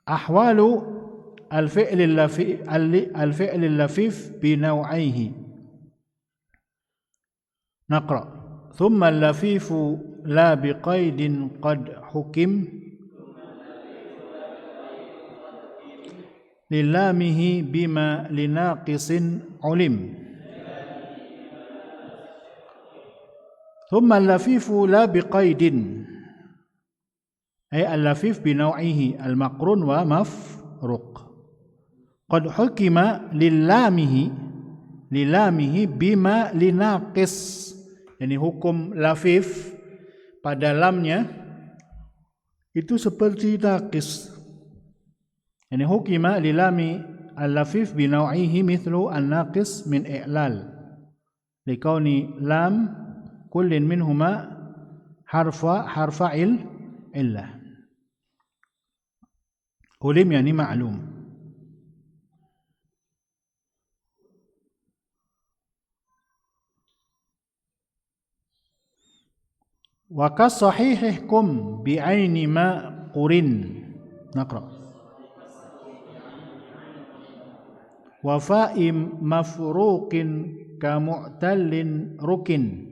Ahwalu al-fi'l al-lafif binaw'aihi. Naqra. Thumma al-lafifu la biqaidin qad hukim lilamihi bima linaqisin ulim. Thumma al-lafifu la biqaidin, ay al-lafif binaw'ihi al-maqrun wa mafruq. Qad hukima lilamihi bima linaqis. Yani hukum lafif pada lamnya itu seperti naqis. Yani hukima lilami al-lafif binaw'ihi mithlu an-naqis min i'lal. Likauni lam kullin minhuma harfa illah. Ulim yani ma'lum. Wa kas sahihihkum bi'aini ma qurin. Naqra. Wa fa'im mafruqin ka mu'tallin rukin.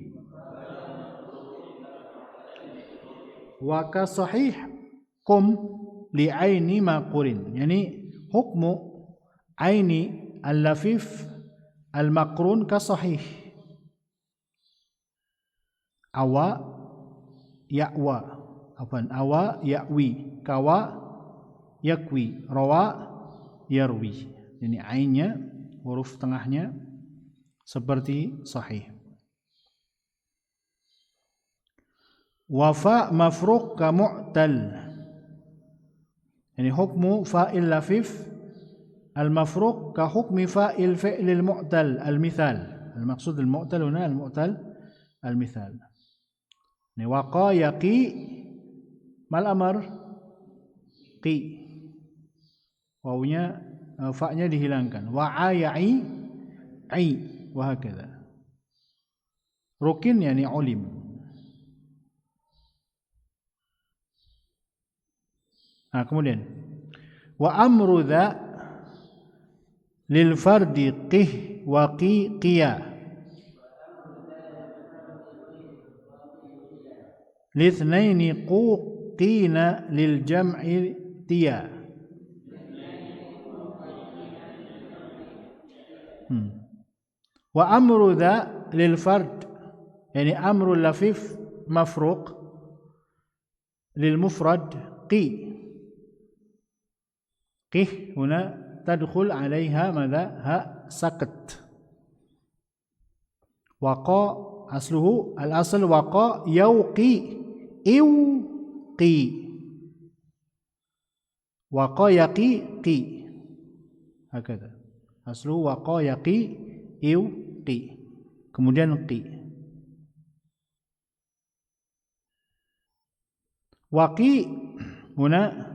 Wa ka sahihkum li'aini ma qurin. Yani hukmu aini al-lafif al-maqrun ka sahih. Awa ya'wa, awa ya'wi, kawa yakwi, rawa yarwi. Jadi ainnya, huruf tengahnya seperti sahih. Wafa mafruq ka mu'tal. Yani hukmu fa'il lafif al-mafruq ka hukmi fa'il fi'lil mu'tal al-mithal. Al-maqsud al-mu'tal huna al-mu'tal al-mithal. Waqa yaqi mal amar qi. Wawnya fa-nya dihilangkan. Wa'a ya'i ai wa hakadha. Rukin yani ulim. Kemudian wa amru dha lil fardi qih wa qiya. Lithnaini qina lil jam'i tiya. Wa amru dha lil fard, yani amru lafif mafruq lil mufrad qi. Qih huna tadkhul 'alayha madha ha sakat. Waqa asluhu al-asl waqa yauqi iwqi. Waqa yaqi qi. Hakadha. Asluhu waqa yaqi iwqi. Kemudian qi. Waqi huna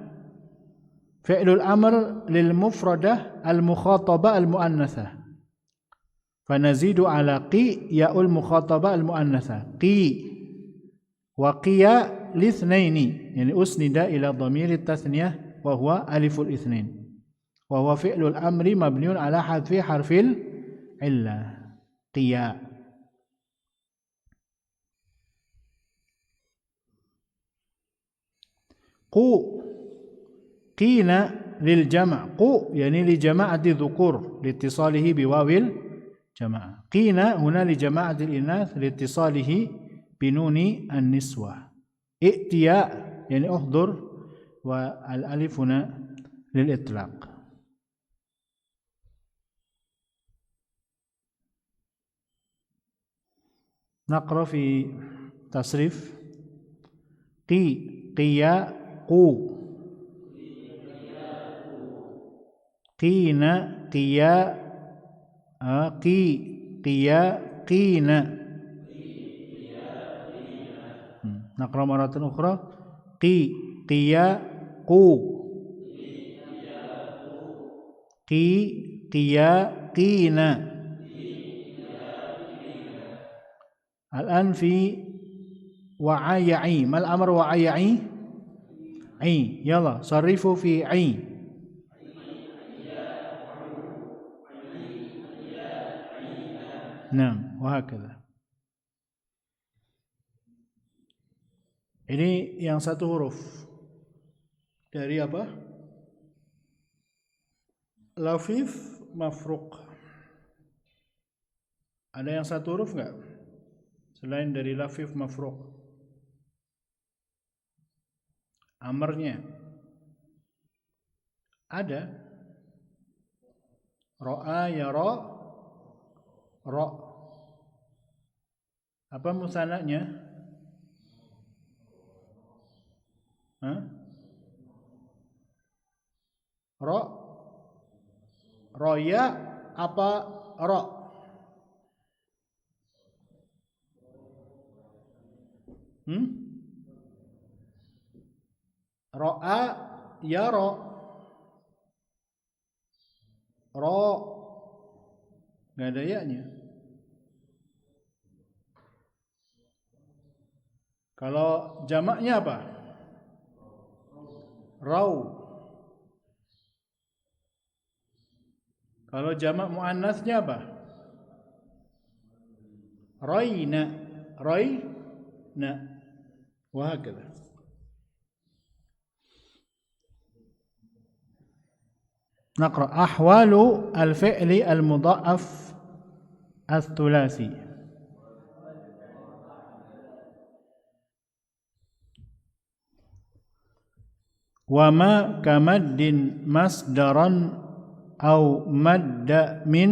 fi'lul amr lil mufradah al-mukhatabah al-muannatsah. Fanazidu ala qi ya'ul mukhatabah al-muannatsah. Qi wa qiya lithnaini, yani usnida ila dhamir at-tathniyah wa huwa aliful itsnain. Wa huwa fi'lul amri mabniun ala hadfi harfil illah. Qiya. Qu qina lil jama'. Qu yani li jama'ati dhukur liittisalihi biwawil jama'ah. Qina huna li jama'ati al-inath liittisalihi binuni an-niswah. I'tiya yani uhdur wa al-alif huna lil itlaq. نقرأ في تصريف قيا قو قينا قيا قيا قينا. نقرأ مرة أخرى قيا قو قيا قينا. الآن في وعيعي. ما الأمر وعيعي؟ عي. يلا صرفوا في عي. نعم وهكذا. Ini yang satu huruf dari apa? Lafif mafruq. Ada yang satu huruf enggak? Selain dari lafif mafruq. Amarnya ada. Ra'a yara ra. Apa musanaknya? Ra. Roya apa ra? Ra'a yara. Ra. Enggak ada ya-nya. Kalau jamaknya apa? Raw. Kalau jamak muannasnya apa? Raina. Raina. Wahakala. نقرأ أحوال الفعل المضاعف الثلاثي. وما كمد مصدرا أو مد من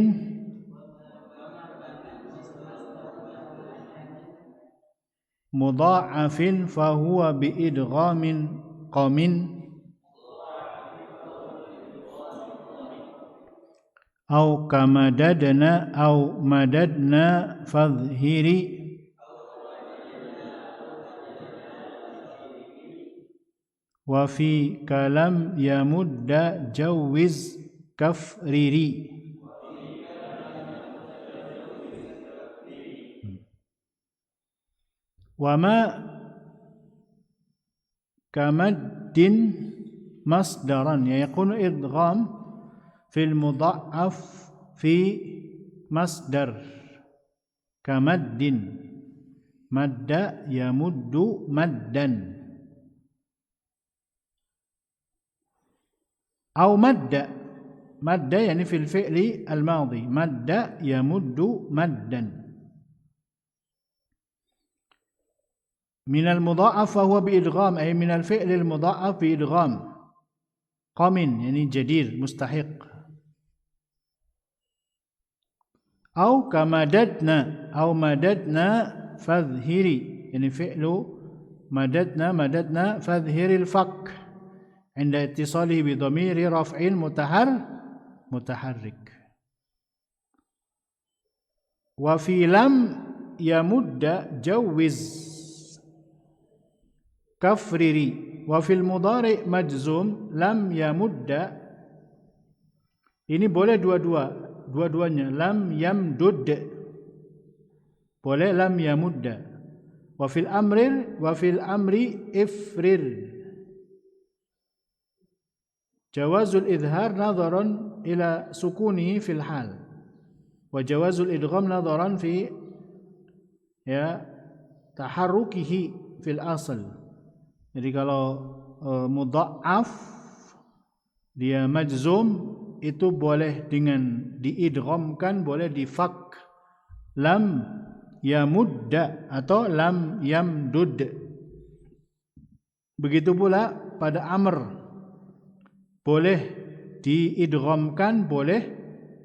مضاعف فهو بإدغام قم أو كمددنا أو مددنا فاظهري وفي كلام يمد جوز كفرري. وما كمد مصدرا يكون إدغام في المضاعف في مصدر كمد مد يمد مدا أو مد يعني في الفعل الماضي مد يمد مدا. من المضاعف فهو بإدغام أي من الفعل المضاعف بإدغام قم يعني جدير مستحق. أو كمددنا أو مددنا فاظهري يعني فعل مددنا فاظهري الفك عند اتصاله بضمير رفع متحرك. وفي لم يمد جوز كفرري. وفي المضارع مجزوم لم يمد. Ini boleh dua-duanya. Lam yamdud boleh lam yamudda. Wa fil amri ifrir. Jawazul idhar nadharan ila sukunihi fil hal. Wa jawazul idgham nadharan fi taharrukihi fil asl. Jadi kalau mudha'af dia majzum itu boleh dengan diidghamkan, boleh difak. Lam yamudda atau lam yamdud. Begitu pula pada amr. Boleh diidghamkan, boleh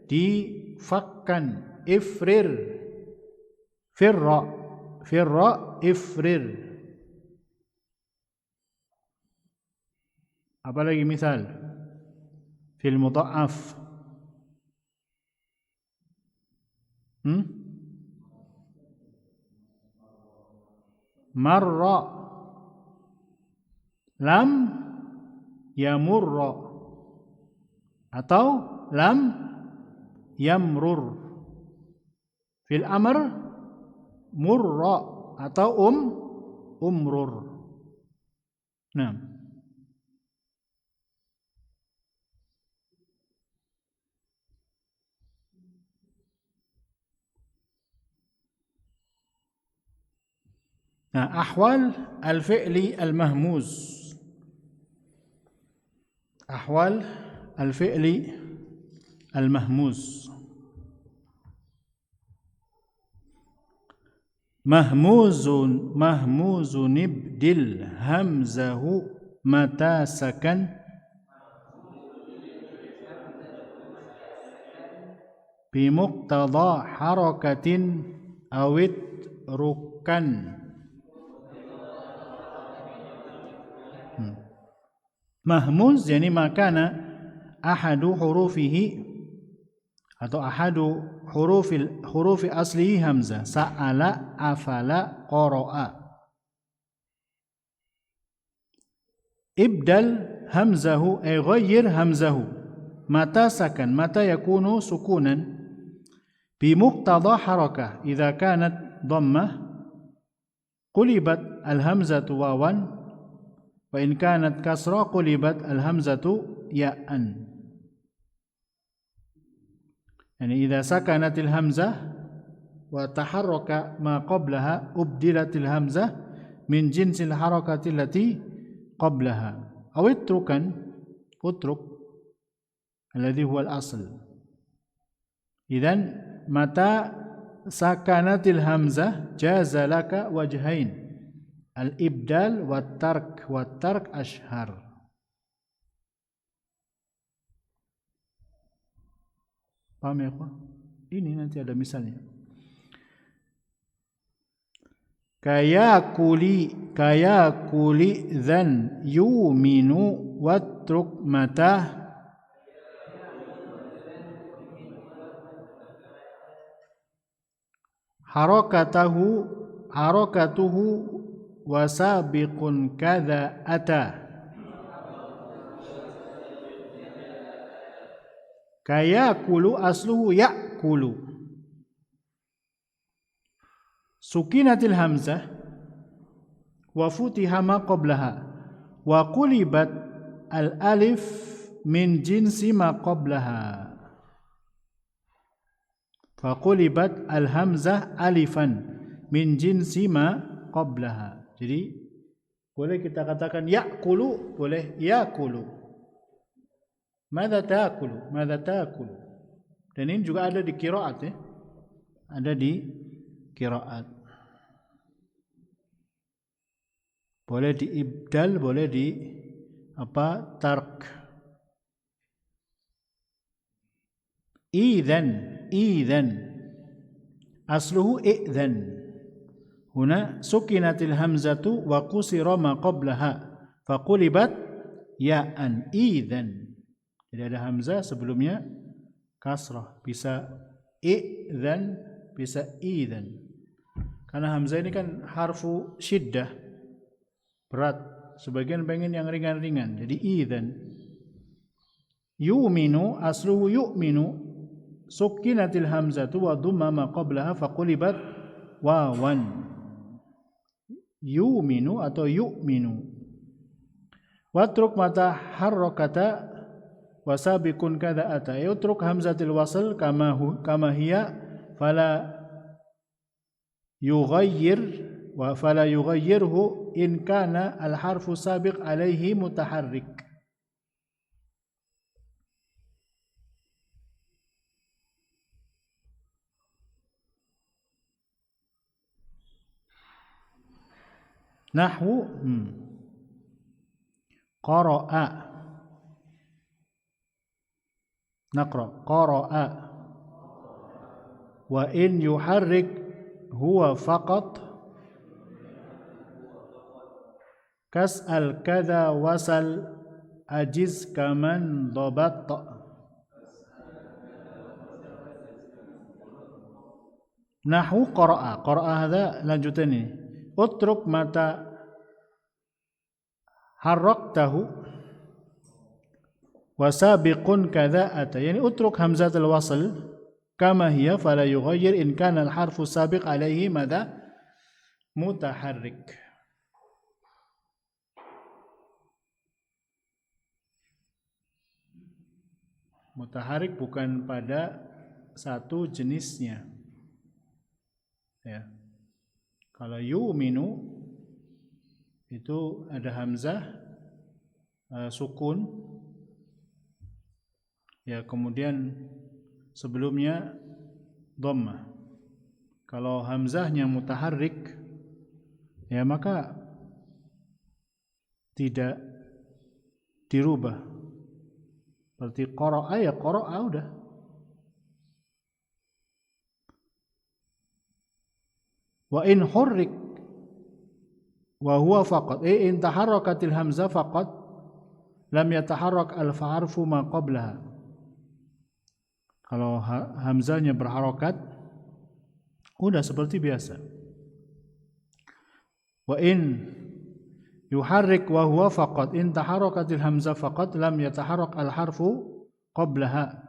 difakkan. Ifrir, firra, firra, ifrir. Apalagi misal fil mudha'af. Marra, lam yamurra, atau lam yamrur. Fil amr murra atau umrur. Nah, ahwal al-fi'li al-mahmuz. Ahwal al-fi'li al-mahmuz. Mahmuzun ibdil hamzahu mata sakan bimuqtada harakatin awit rukan. Mahmuz yani makana ahadu hurufihi atau ahadu hurufi aslihi hamzah. Sa'ala, afala, qara'a. Ibdal hamzahu ay ghayyir hamzahu. Mata sakan, mata yakunu sukunan bimuqtada harakah. Idza kanat dhammah qulibat al-hamzatu wawan wa in kanat kasra qulibat al-hamzatu ya'an. Yani idza sakanatil hamzah wa taharraka ma qablaha ubdilatil hamzah min jinsil harakati allati qablaha aw utruk alladhi huwa al-asl. Idzan mata sakanatil hamzah jaza laka wajhain, al-ibdal wa tark ashhar. Paham ya, Pak? Ini nanti ada misalnya. Kaya kuli dzan yuminu watruk mata harakatuhu wasabiqun kadza ata. Kaya kulu asluhu ya'kulu. Sukinatil hamzah wa futiha ma qablaha wa qulibat al alif min jinsi ma qablaha. Fa qulibat al hamzah alifan min jinsi ma qablaha. Jadi boleh kita katakan ya'kulu, boleh ya'kulu. Madza ta'kulu? Madza ta'kulu? Dan ini juga ada di qiraat ya. Ada di qiraat. Boleh diibdal, boleh di tark. Idzan. Asluhu i'dzan. Huna sukinatil hamzatu wa qusira ma qablaha faqulibat ya'an. Idzan. Jadi ada hamzah sebelumnya kasrah, bisa i'dzan, bisa idzan. Karena hamzah ini kan harfu syiddah, berat. Sebagian pengen yang ringan-ringan, jadi idzan. Yu'minu asluhu yu'minu, sukinatil hamzatu wa dhamma ma qablaha faqulibat wawan. Yu'minu atau yu'minu. Watruk mata harrakata wasabiqun kadza ata. Utruk hamzatil wasl kama hiya fala yughayyirhu in kana al harfu sabiq alaihi mutaharrik. Nahwu qara'a. Naqra qara'a. Wa in yuharrik huwa faqat kas'al kadza wasal ajiz kaman dhabat. Nahwu qara'a. Qara'a hadza lanjutan ini. Utruk mata harraktahu wa sabiqun kadza ata. Yani utruk hamzatul wasl kama hiya fala yughayyir in kana al harfu sabiq alaihi madza mutaharrik. Mutaharrik bukan pada satu jenisnya. Ya. Kalau yu'minu itu ada hamzah sukun, ya, kemudian sebelumnya dhammah. Kalau hamzahnya mutaharrik, ya, maka tidak dirubah. Berarti qara'a, ya qara'a udah. Wa in hurrik wa huwa faqat, in taharrakatil hamzah faqat lam yataharrak al harfu ma qablaha. Kalau hamzahnya berharokat, udah seperti biasa. Wa in yuharrik wa huwa faqat in taharrakatil hamzah faqat lam yataharrak al harfu qablaha.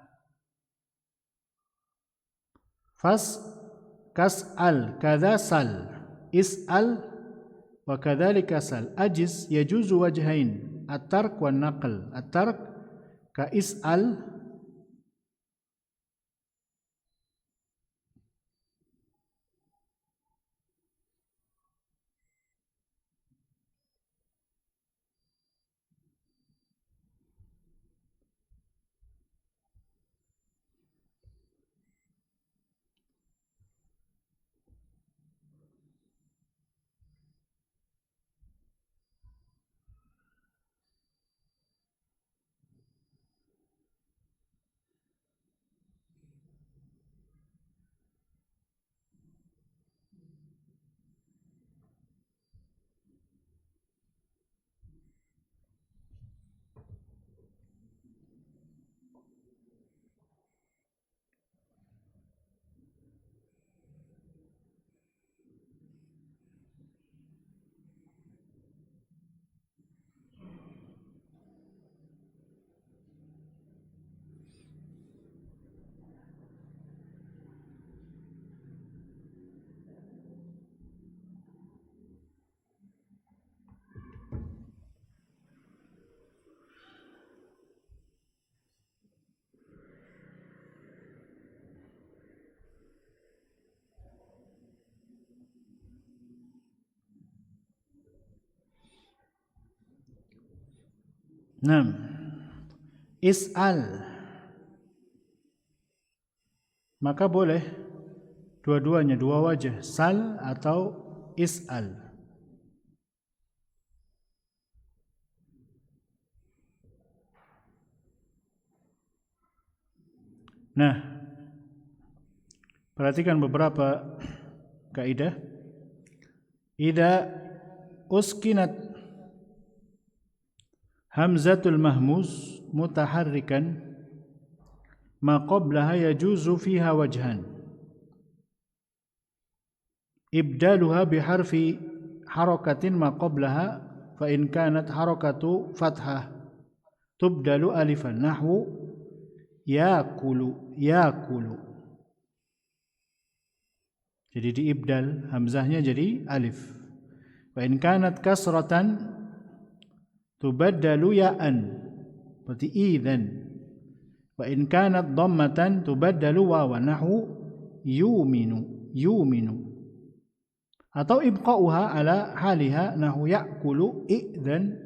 Kas'al kadza sal is'al wa kadzalika sal ajiz yajuzu wajhain at-tark wan naql. At-tark ka is'al is'al, maka boleh dua-duanya, dua wajah, sal atau is'al. Nah, perhatikan beberapa kaidah. Idza uskinat hamzatul mahmuz mutaharrikan ma qablaha yajuzu fiha wajhan. Ibdaluha biharfi harakatin ma qablaha fa in kanat harakatu fathah tubdalu alifan nahwu yakulu. Jadi diibdal hamzahnya jadi alif. Wa in kanat kasratan tubaddalu ya'an, berarti idzan. Wa in kanat dhammatan tubaddalu wawan nahwu yuminu. Atau ibqa'uha ala haliha nahwu ya'kulu idzan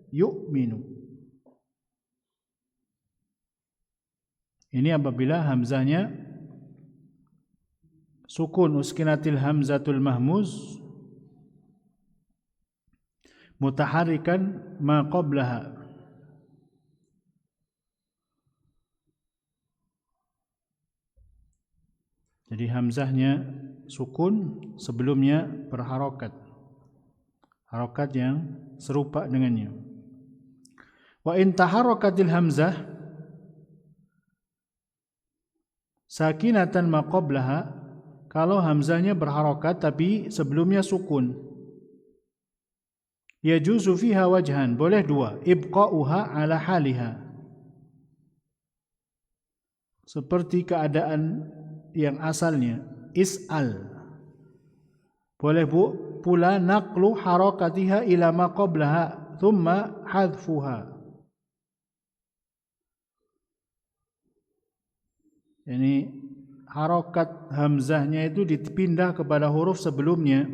yu'minu. Ini apabila hamzahnya sukun, uskinatil hamzatul mahmuz mutaharrikan ma qablaha. Jadi hamzahnya sukun, sebelumnya berharokat, harokat yang serupa dengannya. Wa in taharrakatil hamzah sakinatan ma qablaha, kalau hamzahnya berharokat tapi sebelumnya sukun, yajuzu fiha wajhan, boleh dua, ibqa'uha ala haliha, seperti keadaan yang asalnya, is'al. Boleh pula naqlu harakatiha ila ma qablaha thumma hadfuha. Ini harokat hamzahnya itu dipindah kepada huruf sebelumnya,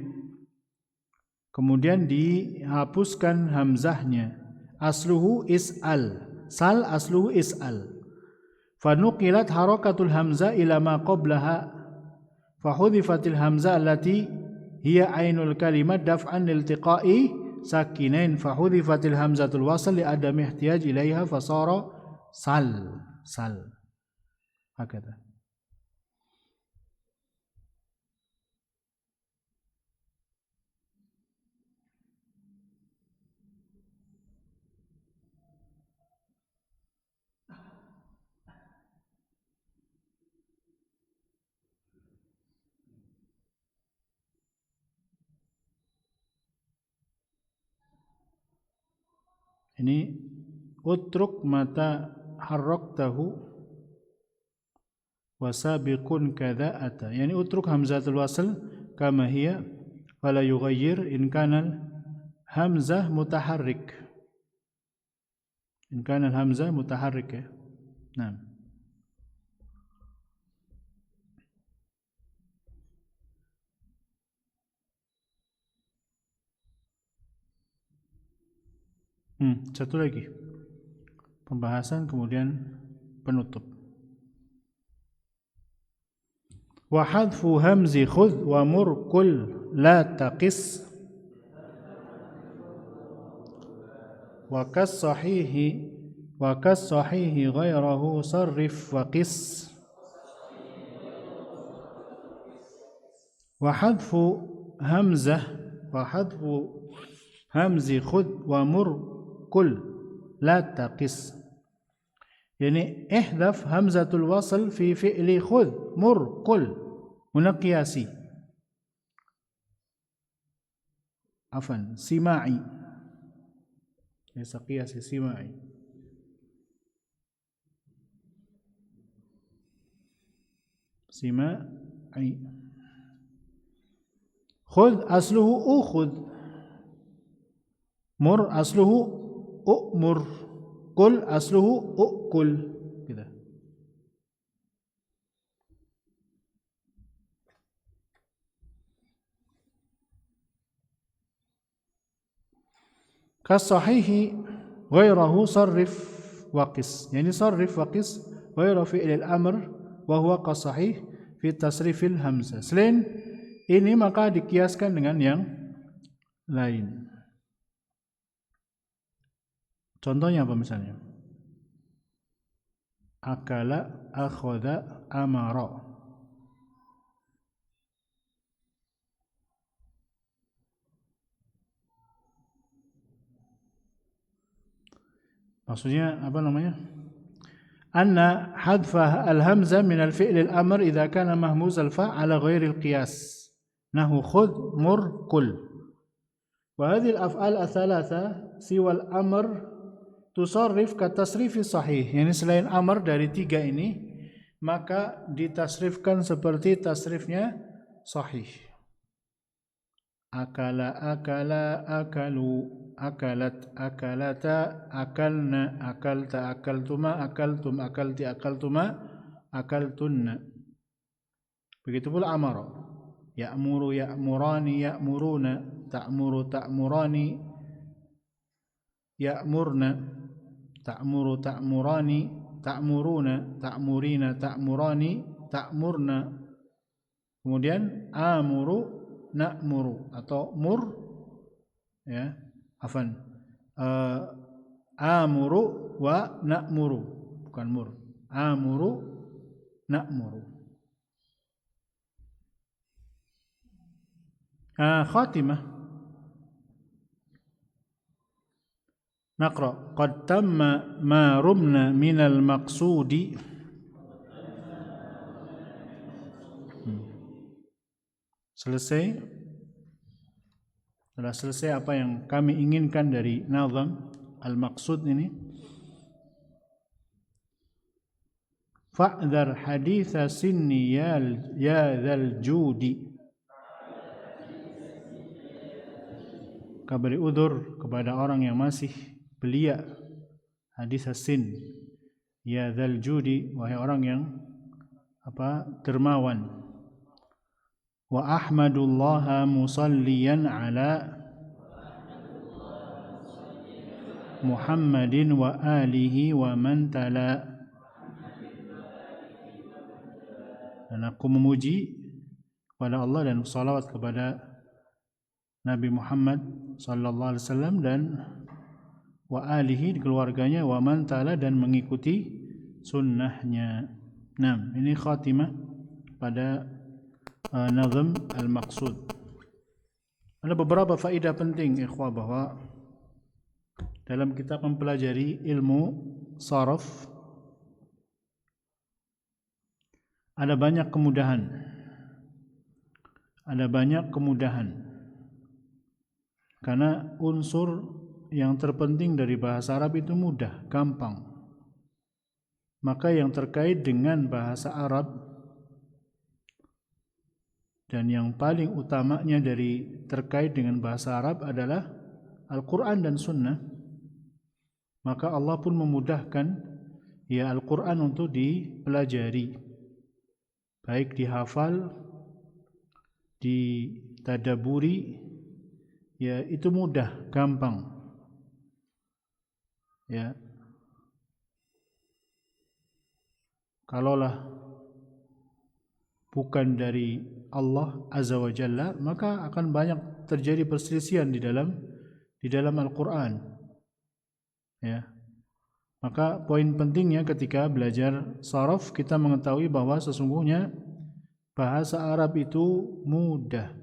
kemudian dihapuskan hamzahnya. Asluhu is'al, sal asluhu is'al. Fanuqilat harakatul hamzah ila ma qablaha fahudhifatil hamzah allati hiya ainul kalimat daf'an liltiqa'i sakinain fahudhifatil hamzatul wasl li adam ihtiyaj ilaiha fasara sal hakata. Ini utruk mata harraktahu wasabiqun kadza ata. Yani utruk hamzatul wasl kama hiya wala yughayyir in kana hamzah mutaharrik. In kana hamzah mutaharrik ya. Nah. Satu lagi. Pembahasan kemudian penutup. Wa hadfu hamzi khudh wa murkul la taqis wa kas sahihi ghairahu sarrif wa qis. Wa hadfu hamzi khudh wa murkul la taqis. Yani ihdaf hamzatul wasl fi fi'li khudh murkul huna qiyasi. Afan sima'i. Laysa qiyasi sima'i. Sima'i. Khudh asluhu ukhudh. Mur asluhu u'mur. Kul asluhu u'kul. Gitu. Kasahihi ghairahu sarrif waqis. Yani sarrif waqis ghaira fi'il al-amr wa huwa kasahih fi tasrifil hamzah. Selain ini maka dikiaskan dengan yang lain. Contohnya apa misalnya? Akala, akhadha, amara. Maksudnya apa namanya? Anna hadfa al-hamzah min al-fi'l al-amr idza kana mahmuz al-fa' ala ghairi al-qiyas. Nahu khudh, mur, kul. Wa hadhihi al-af'al ats-tsalatsa siwa al-amr tusarrif ka tasrifi sahih. Yani selain amr dari tiga ini maka ditasrifkan seperti tasrifnya sahih. Akala, akala, akalu, akalat, akalata, akalna, akalta, akaltuma, akaltum, akalti, akaltuma, akaltunna. Begitu pula amara. Ya'muru, ya'murani, ya'muruna, ta'muru, ta'murani, ya'murna, ta'muru, ta'murani, ta'muruna, ta'murina, ta'murani, ta'murna. Kemudian amuru, na'muru atau mur ya, afan. Amuru wa na'muru, bukan mur. Amuru, na'muru. Khatimah. Naqra. Qad tamma ma rumna minal maqsudi. Selesai. Telah selesai apa yang kami inginkan dari nazam al-maqsud ini. Fa'dhar haditha sinni ya dhal judi. Kabari udur kepada orang yang masih belia. Hadis sin ya dhal judi, wahai orang yang dermawan. Wa ahmadullaha musalliyan ala Muhammadin wa alihi wa man tala. Dan aku memuji kepada Allah dan salawat kepada Nabi Muhammad sallallahu alaihi wasallam dan wa alihi, keluarganya, wa man tala, dan mengikuti sunnahnya. Nah, ini khatimah pada nazam al-maqsud. Ada beberapa faedah penting ikhwah, bahwa dalam kita mempelajari ilmu saraf ada banyak kemudahan. Ada banyak kemudahan. Karena unsur yang terpenting dari bahasa Arab itu mudah, gampang. Maka yang terkait dengan bahasa Arab dan yang paling utamanya dari terkait dengan bahasa Arab adalah Al-Quran dan Sunnah. Maka Allah pun memudahkan ya Al-Quran untuk dipelajari, baik dihafal, ditadaburi, ya itu mudah, gampang. Ya, kalaulah bukan dari Allah Azza wa Jalla, maka akan banyak terjadi perselisihan di dalam Al-Quran. Ya, maka poin pentingnya ketika belajar saraf, kita mengetahui bahwa sesungguhnya bahasa Arab itu mudah.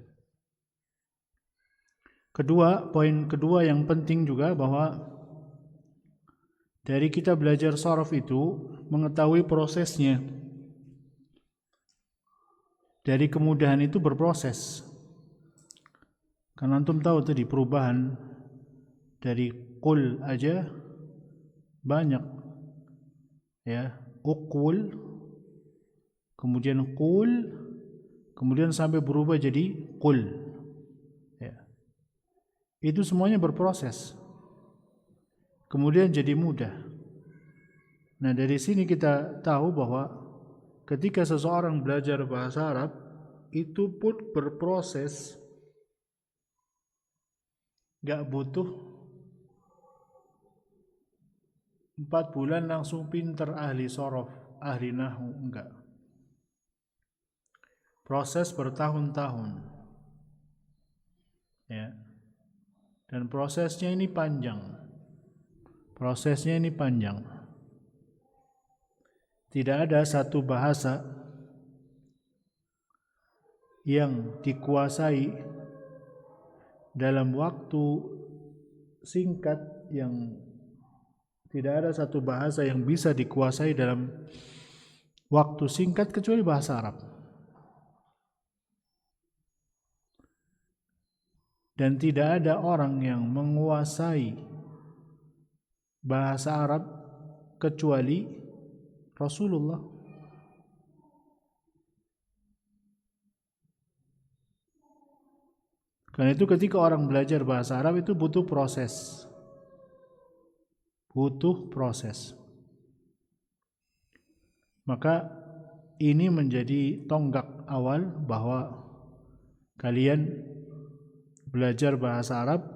Poin kedua yang penting juga, bahwa dari kita belajar saraf itu mengetahui prosesnya. Dari kemudahan itu berproses. Karena antum tahu tadi perubahan dari qul aja banyak. Ya, uqul, kemudian qul, kemudian sampai berubah jadi qul. Ya. Itu semuanya berproses. Kemudian jadi mudah. Nah, dari sini kita tahu bahwa ketika seseorang belajar bahasa Arab, itu pun berproses. Gak butuh 4 bulan langsung pinter ahli sorof, ahli nahu, enggak. Proses bertahun-tahun. Ya. Dan prosesnya ini panjang. Tidak ada satu bahasa yang dikuasai dalam waktu singkat, tidak ada satu bahasa yang bisa dikuasai dalam waktu singkat kecuali bahasa Arab. Dan tidak ada orang yang menguasai bahasa Arab kecuali Rasulullah. Karena itu ketika orang belajar bahasa Arab itu butuh proses. Maka ini menjadi tonggak awal bahwa kalian belajar bahasa Arab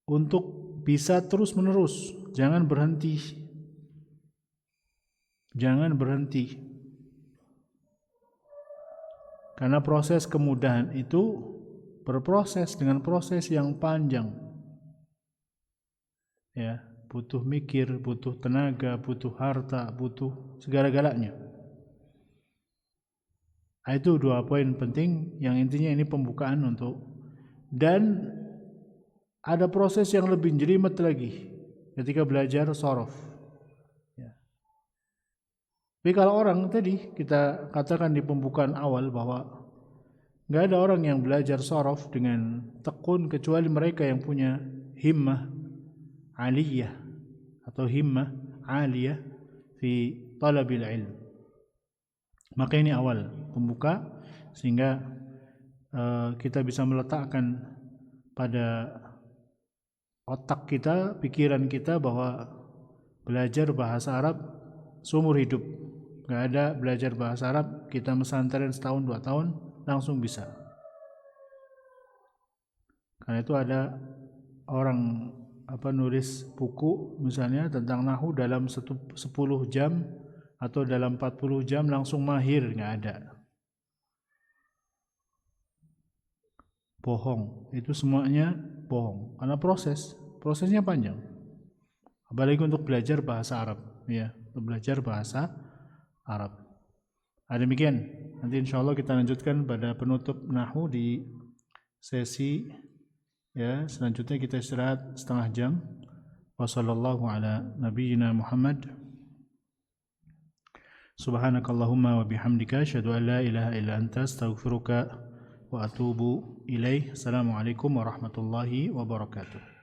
untuk bisa terus-menerus, jangan berhenti. Karena proses kemudahan itu berproses dengan proses yang panjang. Ya, butuh mikir, butuh tenaga, butuh harta, butuh segala-galanya. Itu 2 poin penting yang intinya ini pembukaan untuk, dan ada proses yang lebih jelimet lagi ketika belajar shorof. Ya. Tapi kalau orang tadi kita katakan di pembukaan awal bahwa nggak ada orang yang belajar shorof dengan tekun kecuali mereka yang punya himmah aliyah atau himmah aliyah fi talabil ilm. Maka ini awal pembuka sehingga kita bisa meletakkan pada otak kita, pikiran kita bahwa belajar bahasa Arab seumur hidup. Nggak ada belajar bahasa Arab kita mesantren setahun 2 tahun langsung bisa. Karena itu ada orang nulis buku misalnya tentang nahwu dalam 10 jam atau dalam 40 jam langsung mahir, nggak ada. Bohong, itu semuanya bohong karena prosesnya panjang. Apalagi untuk belajar bahasa Arab, ya, untuk belajar bahasa Arab. Demikian, nanti insya Allah kita lanjutkan pada penutup nahwu di sesi ya selanjutnya. Kita istirahat setengah jam. Wassallallahu ala nabiyyina Muhammad. Subhanakallahumma wa bihamdika asyhadu an la ilaha illa anta astaghfiruka wa atubu ilaih. Assalamualaikum warahmatullahi wabarakatuh.